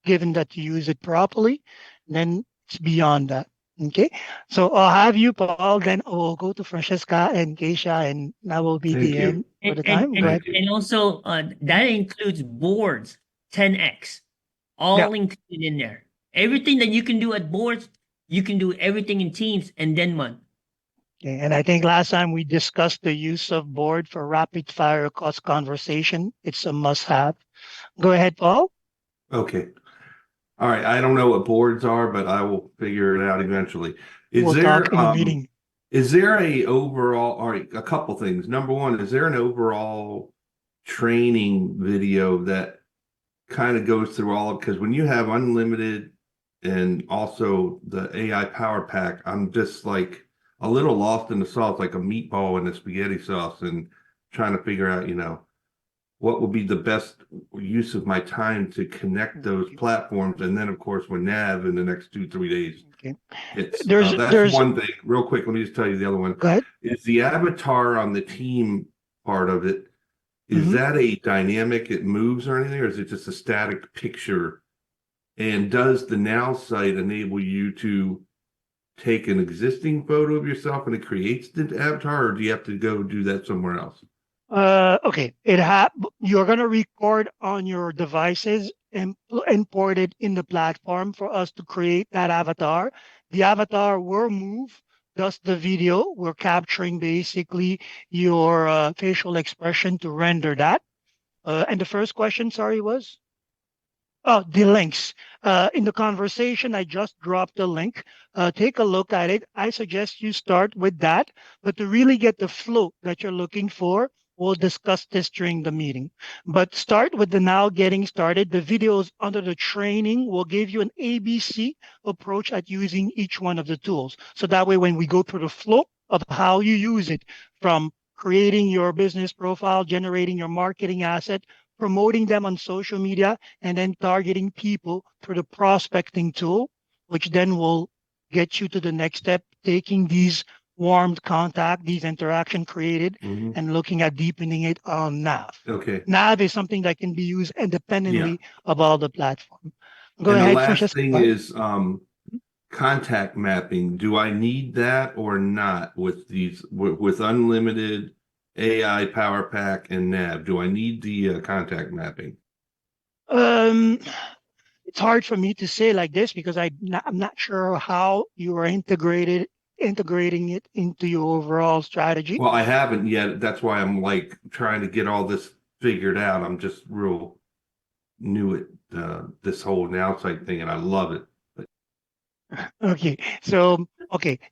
[SPEAKER 1] given that you use it properly, then it's beyond that. Okay, so I'll have you, Paul. Then we'll go to Francesca and Keisha, and that will be
[SPEAKER 3] Thank
[SPEAKER 1] the
[SPEAKER 3] you.
[SPEAKER 1] end for the time. Go ahead.
[SPEAKER 7] and also that includes boards 10x,
[SPEAKER 1] Yeah,
[SPEAKER 7] all included in there. Everything that you can do at boards, you can do everything in Teams and then one.
[SPEAKER 1] Okay, and I think last time we discussed the use of board for rapid fire cost conversation. It's a must have. Go ahead, Paul.
[SPEAKER 3] Okay. All right. I don't know what boards are, but I will figure it out eventually.
[SPEAKER 1] We'll talk in the meeting.
[SPEAKER 3] Is there a overall, all right, a couple things. Number one, is there an overall training video that kind of goes through all of, because when you have unlimited and also the AI Power Pack, I'm just like a little lost in the sauce, like a meatball in the spaghetti sauce, and trying to figure out, what will be the best use of my time to connect those platforms. And then, of course, when Nav in the next 2-3 days
[SPEAKER 1] Okay.
[SPEAKER 3] hits,
[SPEAKER 1] There's
[SPEAKER 3] that's one thing. Real quick, let me just tell you the other one.
[SPEAKER 1] Go ahead.
[SPEAKER 3] Is the avatar on the team part of it, is that a dynamic, it moves or anything, or is it just a static picture? And does the Now site enable you to take an existing photo of yourself and it creates the avatar, or do you have to go do that somewhere else?
[SPEAKER 1] Okay. You're gonna record on your devices and import it in the platform for us to create that avatar. The avatar will move, thus the video. We're capturing basically your facial expression to render that. And the first question, sorry, was? Oh, the links. In the conversation, I just dropped the link. Take a look at it. I suggest you start with that. But to really get the flow that you're looking for, we'll discuss this during the meeting. But start with the now getting started. The videos under the training will give you an ABC approach at using each one of the tools. So that way, when we go through the flow of how you use it, from creating your business profile, generating your marketing asset, promoting them on social media, and then targeting people through the prospecting tool, which then will get you to the next step, taking these warmed contact, these interaction created, and looking at deepening it on Nav.
[SPEAKER 3] Okay.
[SPEAKER 1] Nav is something that can be used independently of all the platform. Go
[SPEAKER 3] And
[SPEAKER 1] ahead,
[SPEAKER 3] the last
[SPEAKER 1] Francesca.
[SPEAKER 3] thing is contact mapping. Do I need that or not with these with unlimited AI Power Pack and Nav? Do I need the contact mapping?
[SPEAKER 1] It's hard for me to say like this because I'm not sure how you are integrating it into your overall strategy.
[SPEAKER 3] Well, I haven't yet. That's why I'm like trying to get all this figured out. I'm just real new at this whole Nowsite thing, and I love it.
[SPEAKER 1] Okay, so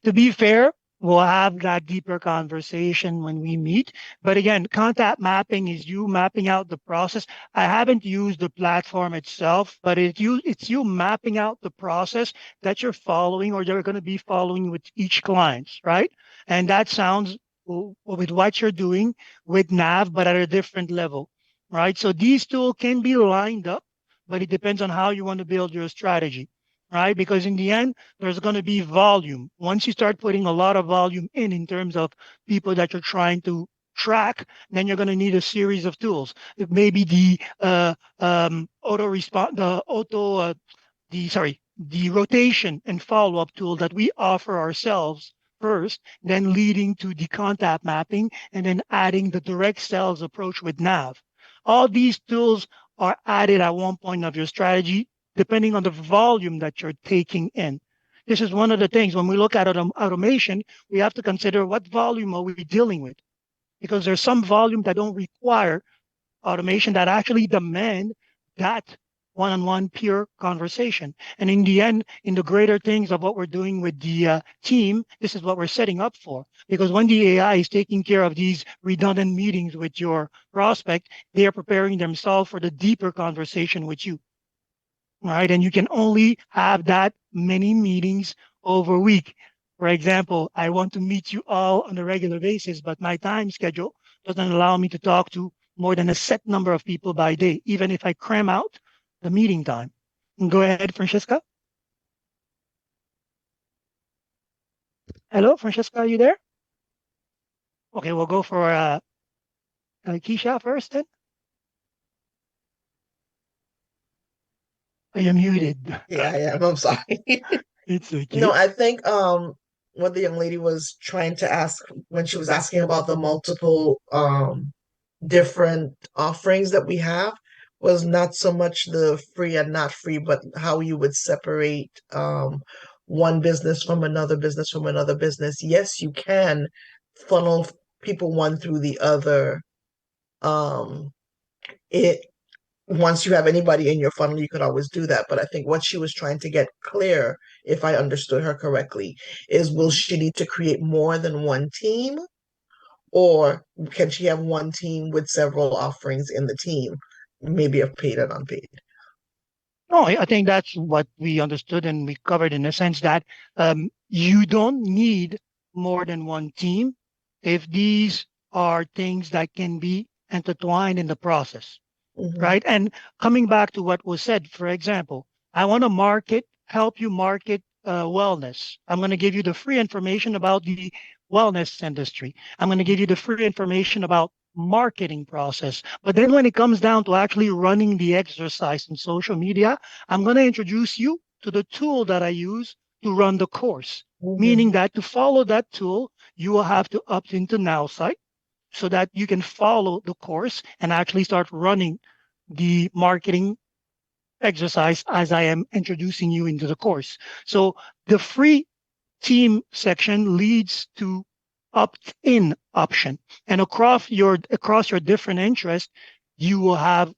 [SPEAKER 1] to be fair, we'll have that deeper conversation when we meet. But again, contact mapping is you mapping out the process. I haven't used the platform itself, but it's you mapping out the process that you're following or you're going to be following with each client, right? And that sounds with what you're doing with Nav, but at a different level, right? So these tools can be lined up, but it depends on how you want to build your strategy, right? Because in the end, there's going to be volume. Once you start putting a lot of volume in terms of people that you're trying to track, then you're going to need a series of tools. It may be the auto response, the rotation and follow-up tool that we offer ourselves first, then leading to the contact mapping, and then adding the direct sales approach with Nav. All these tools are added at one point of your strategy, depending on the volume that you're taking in. This is one of the things when we look at automation, we have to consider what volume are we dealing with, because there's some volume that don't require automation that actually demand that one-on-one pure conversation. And in the end, in the greater things of what we're doing with the team, this is what we're setting up for. Because when the AI is taking care of these redundant meetings with your prospect, they are preparing themselves for the deeper conversation with you, right? And you can only have that many meetings over a week. For example, I want to meet you all on a regular basis, but my time schedule doesn't allow me to talk to more than a set number of people by day, even if I cram out the meeting time. Go ahead, Francesca. Hello, Francesca, are you there? Okay, we'll go for Keisha first then. I am muted.
[SPEAKER 10] Yeah, I am. I'm sorry.
[SPEAKER 1] It's okay.
[SPEAKER 10] No, I think what the young lady was trying to ask when she was asking about the multiple different offerings that we have was not so much the free and not free, but how you would separate one business from another business from another business. Yes, you can funnel people one through the other. It Once you have anybody in your funnel, you could always do that. But I think what she was trying to get clear, if I understood her correctly, is will she need to create more than one team? Or can she have one team with several offerings in the team, maybe of paid and unpaid?
[SPEAKER 1] No, I think that's what we understood and we covered in the sense that you don't need more than one team if these are things that can be intertwined in the process,
[SPEAKER 10] Mhm,
[SPEAKER 1] right? And coming back to what was said, for example, I want to help you market wellness. I'm going to give you the free information about the wellness industry. I'm going to give you the free information about marketing process. But then when it comes down to actually running the exercise in social media, I'm going to introduce you to the tool that I use to run the course.
[SPEAKER 10] mhm,
[SPEAKER 1] Meaning that to follow that tool, you will have to opt into Nowsite so that you can follow the course and actually start running the marketing exercise as I am introducing you into the course. So the free team section leads to opt-in option. And across your different interests, you will have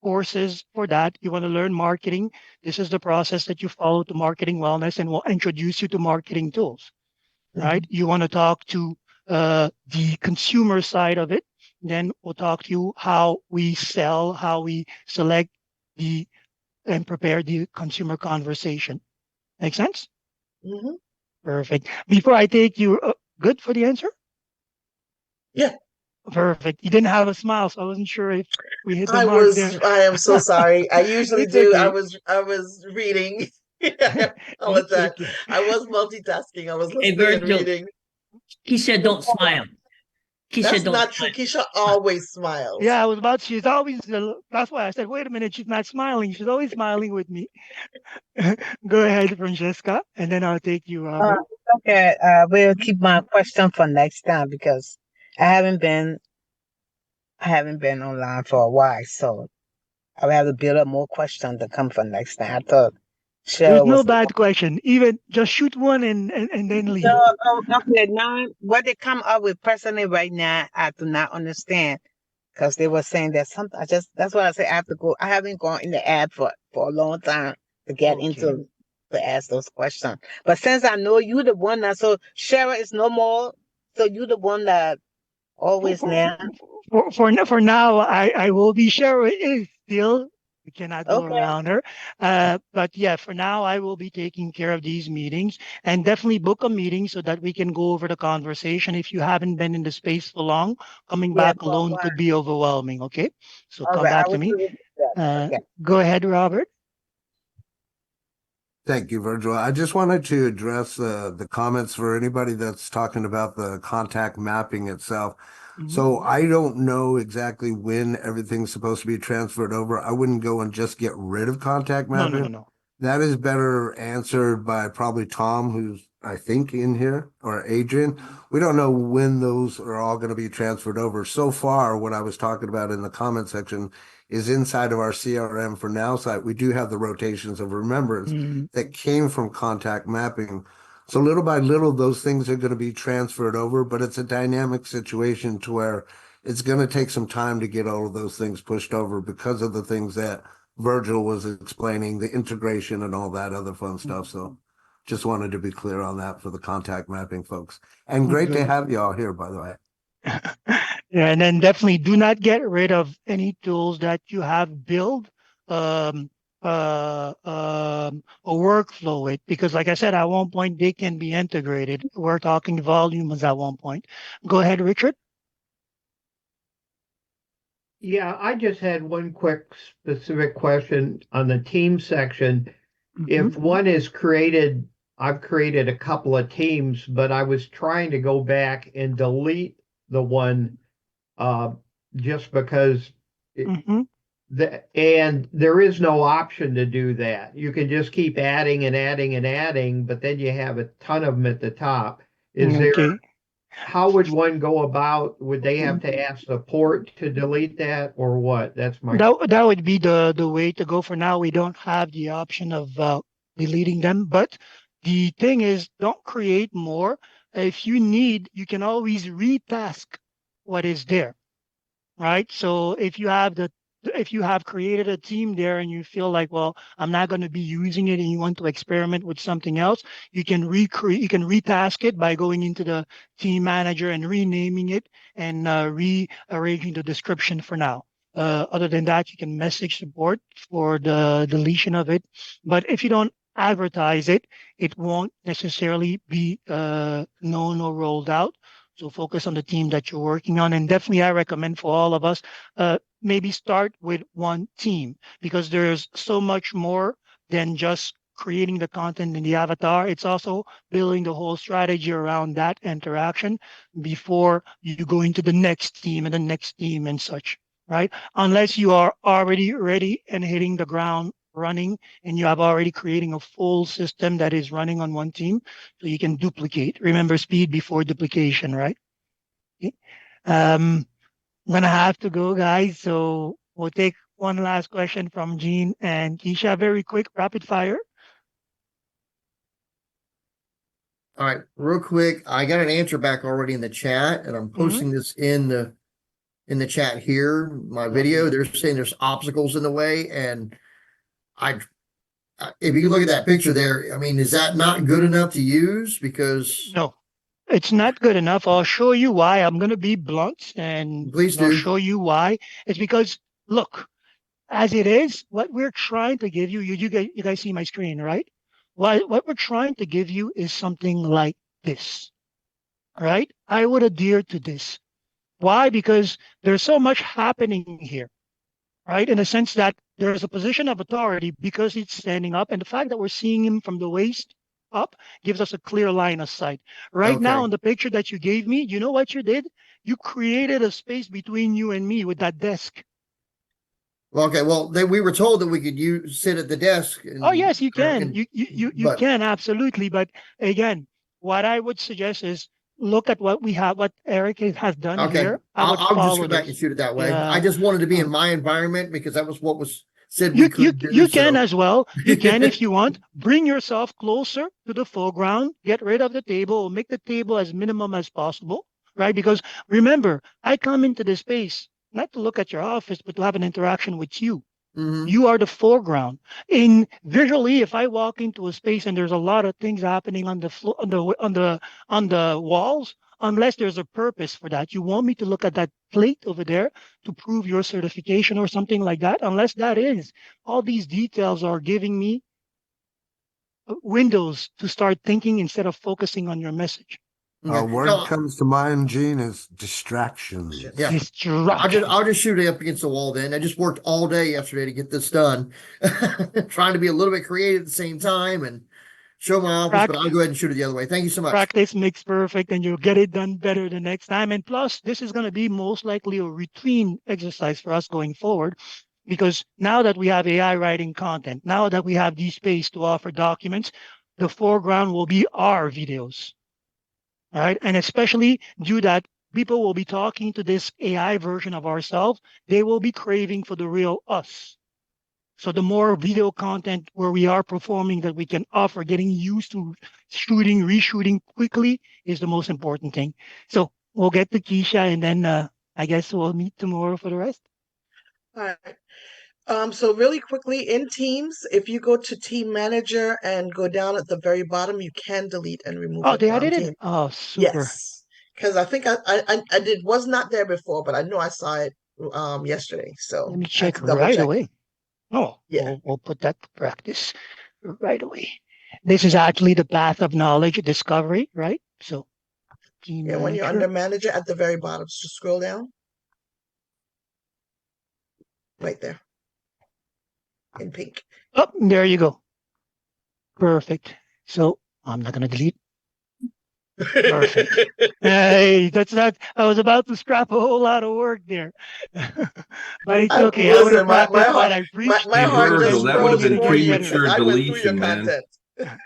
[SPEAKER 1] courses for that. You want to learn marketing. This is the process that you follow to marketing wellness, and we'll introduce you to marketing tools, right?
[SPEAKER 10] mhm,
[SPEAKER 1] You want to talk to the consumer side of it. Then we'll talk to you how we sell, how we select the and prepare the consumer conversation. Make sense?
[SPEAKER 10] mhm.
[SPEAKER 1] Perfect. Before I take you, good for the answer?
[SPEAKER 10] Yeah,
[SPEAKER 1] Perfect. You didn't have a smile, so I wasn't sure if we hit the mark there.
[SPEAKER 10] I am so sorry. I usually
[SPEAKER 1] It's
[SPEAKER 10] do.
[SPEAKER 1] okay.
[SPEAKER 10] I was reading. I
[SPEAKER 1] It's
[SPEAKER 10] apologize.
[SPEAKER 1] okay.
[SPEAKER 10] I was multitasking. I was
[SPEAKER 7] Hey,
[SPEAKER 10] listening and
[SPEAKER 7] Virgil,
[SPEAKER 10] reading.
[SPEAKER 7] he said don't smile. He said
[SPEAKER 10] That's
[SPEAKER 7] don't
[SPEAKER 10] not true.
[SPEAKER 7] smile.
[SPEAKER 10] Keisha always smiles.
[SPEAKER 1] Yeah, I was about, she's always, that's why I said, wait a minute, she's not smiling. She's always smiling with me. Go ahead, Francesca, and then I'll take you,
[SPEAKER 11] Uh,
[SPEAKER 1] Robert.
[SPEAKER 11] okay, we'll keep my question for next time because I haven't been I haven't been online for a while, so I will have to build up more questions to come for next time. I thought
[SPEAKER 1] There's
[SPEAKER 11] Cheryl
[SPEAKER 1] no
[SPEAKER 11] was
[SPEAKER 1] bad question. Even just shoot one and then
[SPEAKER 11] no,
[SPEAKER 1] leave.
[SPEAKER 11] okay, now what they come up with personally right now, I do not understand because they were saying that something. That's why I say I have to go. I haven't gone in the app for a long time to get
[SPEAKER 1] Okay.
[SPEAKER 11] into to ask those questions. But since I know you the one that so Cheryl is no more, so you the one that
[SPEAKER 1] for
[SPEAKER 11] always
[SPEAKER 1] for
[SPEAKER 11] now.
[SPEAKER 1] for now, I will be sure it is still. We cannot go
[SPEAKER 11] Okay.
[SPEAKER 1] around her. But yeah, for now, I will be taking care of these meetings and definitely book a meeting so that we can go over the conversation. If you haven't been in the space for long, coming
[SPEAKER 11] Yeah,
[SPEAKER 1] back
[SPEAKER 11] for a
[SPEAKER 1] alone
[SPEAKER 11] while.
[SPEAKER 1] could be overwhelming. Okay, so
[SPEAKER 11] All
[SPEAKER 1] come
[SPEAKER 11] right, I
[SPEAKER 1] back to
[SPEAKER 11] will
[SPEAKER 1] me.
[SPEAKER 11] do that. Okay.
[SPEAKER 1] Go ahead, Robert.
[SPEAKER 2] Thank you, Virgil. I just wanted to address the comments for anybody that's talking about the contact mapping itself.
[SPEAKER 1] Mhm.
[SPEAKER 2] So I don't know exactly when everything's supposed to be transferred over. I wouldn't go and just get rid of contact
[SPEAKER 1] No, no,
[SPEAKER 2] mapping.
[SPEAKER 1] no.
[SPEAKER 2] That is better answered by probably Tom, who's I think in here, or Adrian. We don't know when those are all going to be transferred over. So far, what I was talking about in the comment section is inside of our CRM for Nowsite. We do have the rotations of remembrance
[SPEAKER 1] Mhm.
[SPEAKER 2] that came from contact mapping. So little by little, those things are going to be transferred over, but it's a dynamic situation to where it's going to take some time to get all of those things pushed over because of the things that Virgil was explaining, the integration and all that other fun stuff. So just wanted to be clear on that for the contact mapping folks. And great to
[SPEAKER 1] Good.
[SPEAKER 2] have you all here, by the way.
[SPEAKER 1] Yeah, and then definitely do not get rid of any tools that you have built um, a workflow with, because like I said, at one point they can be integrated. We're talking volumes at one point. Go ahead, Richard.
[SPEAKER 12] Yeah, I just had one quick specific question on the team section.
[SPEAKER 1] Mhm.
[SPEAKER 12] If one is created, I've created a couple of teams, but I was trying to go back and delete the one uh, just because
[SPEAKER 1] Mhm.
[SPEAKER 12] and there is no option to do that. You can just keep adding and adding and adding, but then you have a ton of them at the top. Is there
[SPEAKER 1] Okay.
[SPEAKER 12] how would one go about? Would they have to ask support to delete that or what? That's my
[SPEAKER 1] That would be the way to go. For now, we don't have the option of deleting them, but The thing is, don't create more. If you need, you can always retask what is there, right? So if you have created a team there and you feel like, well, I'm not going to be using it and you want to experiment with something else, you can retask it by going into the team manager and renaming it and rearranging the description for now. Other than that, you can message support for the deletion of it. But if you don't advertise it, it won't necessarily be known or rolled out. So focus on the team that you're working on. And definitely, I recommend for all of us, maybe start with one team because there's so much more than just creating the content in the avatar. It's also building the whole strategy around that interaction before you go into the next team and the next team and such, right? Unless you are already ready and hitting the ground running and you have already creating a full system that is running on one team so you can duplicate. Remember speed before duplication, right? Okay. I'm gonna have to go, guys. So we'll take one last question from Jean and Keisha. Very quick, rapid fire.
[SPEAKER 5] All right, real quick, I got an answer back already in the chat, and I'm posting this in the chat here. My video, they're saying there's obstacles in the way, and if you look at that picture there, I mean, is that not good enough to use? Because
[SPEAKER 1] No, it's not good enough. I'll show you why. I'm going to be blunt and
[SPEAKER 5] please
[SPEAKER 1] I'll
[SPEAKER 5] do.
[SPEAKER 1] show you why. It's because, look, as it is, what we're trying to give you, you guys see my screen, right? What we're trying to give you is something like this, right? I would adhere to this. Why? Because there's so much happening here, right? In the sense that there's a position of authority because he's standing up, and the fact that we're seeing him from the waist up gives us a clear line of sight. Right now,
[SPEAKER 5] Okay.
[SPEAKER 1] in the picture that you gave me, you know what you did? You created a space between you and me with that desk.
[SPEAKER 5] Okay, well, we were told that we could sit at the desk.
[SPEAKER 1] Oh, yes, you can.
[SPEAKER 5] and-
[SPEAKER 1] You
[SPEAKER 5] but-
[SPEAKER 1] can, absolutely. But again, what I would suggest is look at what we have, what Eric has done
[SPEAKER 5] Okay,
[SPEAKER 1] here. I would
[SPEAKER 5] I'll just
[SPEAKER 1] follow
[SPEAKER 5] go back and
[SPEAKER 1] this.
[SPEAKER 5] shoot it that way.
[SPEAKER 1] Yeah.
[SPEAKER 5] I just wanted to be in my environment because that was what was said we
[SPEAKER 1] You
[SPEAKER 5] could do.
[SPEAKER 1] you can
[SPEAKER 5] so-
[SPEAKER 1] as well. You can if you want. Bring yourself closer to the foreground. Get rid of the table. Make the table as minimum as possible, right? Because remember, I come into this space not to look at your office, but to have an interaction with you.
[SPEAKER 5] Mhm.
[SPEAKER 1] You are the foreground. In visually, if I walk into a space and there's a lot of things happening on the floor, on the walls, unless there's a purpose for that, you want me to look at that plate over there to prove your certification or something like that. Unless that is, all these details are giving me windows to start thinking instead of focusing on your message.
[SPEAKER 2] A
[SPEAKER 5] Okay.
[SPEAKER 2] word
[SPEAKER 5] No,
[SPEAKER 2] comes to mind, Gene, is distractions.
[SPEAKER 5] yeah.
[SPEAKER 1] Distraction.
[SPEAKER 5] I'll just shoot it up against the wall then. I just worked all day yesterday to get this done. Trying to be a little bit creative at the same time and show my office, but I'll go ahead and shoot it the other way. Thank you so much.
[SPEAKER 1] Practice makes perfect, and you'll get it done better the next time. And plus, this is going to be most likely a routine exercise for us going forward, because now that we have AI writing content, now that we have the space to offer documents, the foreground will be our videos. All right. And especially due that people will be talking to this AI version of ourselves, they will be craving for the real us. So the more video content where we are performing that we can offer, getting used to shooting, reshooting quickly is the most important thing. So we'll get to Keisha and then I guess we'll meet tomorrow for the rest.
[SPEAKER 10] All right. So really quickly in Teams, if you go to Team Manager and go down at the very bottom, you can delete and remove
[SPEAKER 1] Oh,
[SPEAKER 10] it
[SPEAKER 1] they
[SPEAKER 10] from
[SPEAKER 1] added it?
[SPEAKER 10] Team.
[SPEAKER 1] Oh, super.
[SPEAKER 10] Yes, because I think I did was not there before, but I know I saw it yesterday. So
[SPEAKER 1] Let me
[SPEAKER 10] I had
[SPEAKER 1] check
[SPEAKER 10] to double
[SPEAKER 1] right
[SPEAKER 10] check.
[SPEAKER 1] away. Oh,
[SPEAKER 10] Yeah.
[SPEAKER 1] we'll put that to practice right away. This is actually the path of knowledge discovery, right? So Team
[SPEAKER 10] Yeah, when you're under
[SPEAKER 1] Manager.
[SPEAKER 10] Manager at the very bottom, just scroll down. Right there. In pink.
[SPEAKER 1] Oh, there you go. Perfect. So I'm not going to delete. Perfect. Hey, that's not, I was about to scrap a whole lot of work there. But it's okay. I would have
[SPEAKER 10] Listen, my
[SPEAKER 1] practiced what
[SPEAKER 10] heart,
[SPEAKER 1] I preached.
[SPEAKER 10] my
[SPEAKER 3] Hey,
[SPEAKER 10] heart
[SPEAKER 1] and
[SPEAKER 10] just
[SPEAKER 3] Virgil,
[SPEAKER 1] then
[SPEAKER 3] that would have
[SPEAKER 10] scrolled
[SPEAKER 1] bringing it
[SPEAKER 3] been
[SPEAKER 10] before
[SPEAKER 1] again
[SPEAKER 10] you.
[SPEAKER 1] better.
[SPEAKER 3] premature
[SPEAKER 10] I went through your
[SPEAKER 3] deletion, man.
[SPEAKER 10] content.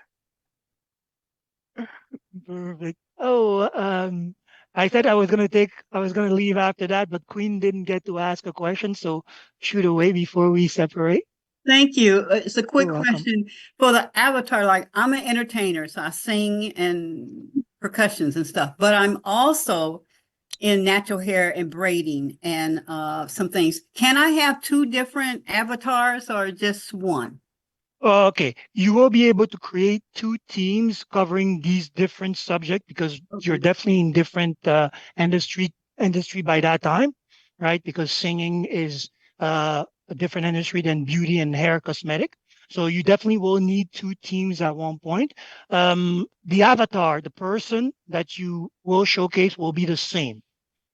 [SPEAKER 1] Perfect. Oh, I said I was gonna leave after that, but Queen didn't get to ask a question, so shoot away before we separate.
[SPEAKER 8] Thank you. It's a quick
[SPEAKER 1] You're welcome.
[SPEAKER 8] question for the avatar. Like, I'm an entertainer, so I sing and percussions and stuff, but I'm also in natural hair and braiding and some things. Can I have two different avatars or just one?
[SPEAKER 1] Okay, you will be able to create two teams covering these different subjects because you're
[SPEAKER 8] Okay.
[SPEAKER 1] definitely in different industry by that time, right? Because singing is a different industry than beauty and hair cosmetic. So you definitely will need two teams at one point. The avatar, the person that you will showcase will be the same.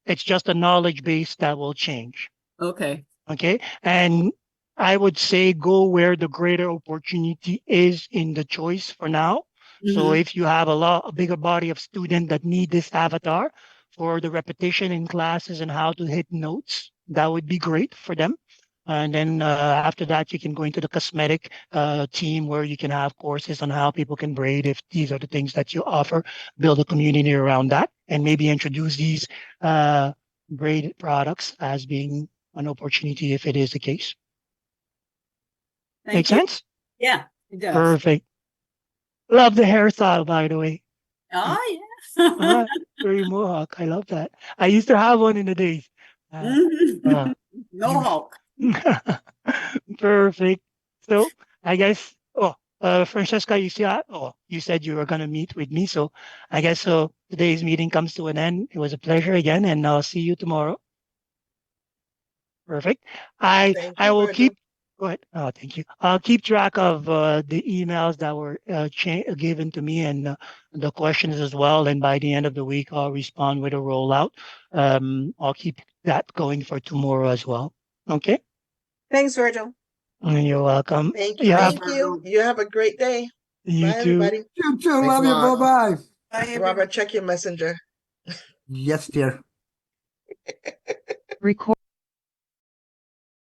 [SPEAKER 1] It's just a knowledge base that will change.
[SPEAKER 8] Okay.
[SPEAKER 1] Okay. And I would say go where the greater opportunity is in the choice for now. So
[SPEAKER 8] Mhm.
[SPEAKER 1] if you have a bigger body of students that need this avatar for the repetition in classes and how to hit notes, that would be great for them. And then after that, you can go into the cosmetic team where you can have courses on how people can braid if these are the things that you offer, build a community around that, and maybe introduce these braided products as being an opportunity if it is the case. Make
[SPEAKER 8] Thank you.
[SPEAKER 1] sense?
[SPEAKER 8] Yeah, it does.
[SPEAKER 1] Perfect. Love the hairstyle, by the way.
[SPEAKER 8] Oh, yeah.
[SPEAKER 1] Very mohawk. I love that. I used to have one in the days. Uh,
[SPEAKER 8] No
[SPEAKER 1] youth.
[SPEAKER 8] Hulk.
[SPEAKER 1] Perfect. So I guess, Francesca, you see, you said you were going to meet with me. So I guess so today's meeting comes to an end. It was a pleasure again, and I'll see you tomorrow. Perfect.
[SPEAKER 10] Thank
[SPEAKER 1] I
[SPEAKER 10] you,
[SPEAKER 1] will
[SPEAKER 10] Virgil.
[SPEAKER 1] keep. Go ahead. Oh, thank you. I'll keep track of the emails that were given to me and the questions as well. And by the end of the week, I'll respond with a rollout. I'll keep that going for tomorrow as well. Okay.
[SPEAKER 4] Thanks, Virgil.
[SPEAKER 1] You're welcome.
[SPEAKER 10] Thank you.
[SPEAKER 1] You have
[SPEAKER 10] Thank you. You have a great day.
[SPEAKER 1] you
[SPEAKER 10] Bye,
[SPEAKER 1] too.
[SPEAKER 10] everybody.
[SPEAKER 2] You too.
[SPEAKER 5] Thanks a
[SPEAKER 2] Love you.
[SPEAKER 5] lot.
[SPEAKER 2] Bye bye.
[SPEAKER 4] Bye, everyone.
[SPEAKER 10] Robert, check your messenger.
[SPEAKER 2] Yes, dear.
[SPEAKER 13] Record.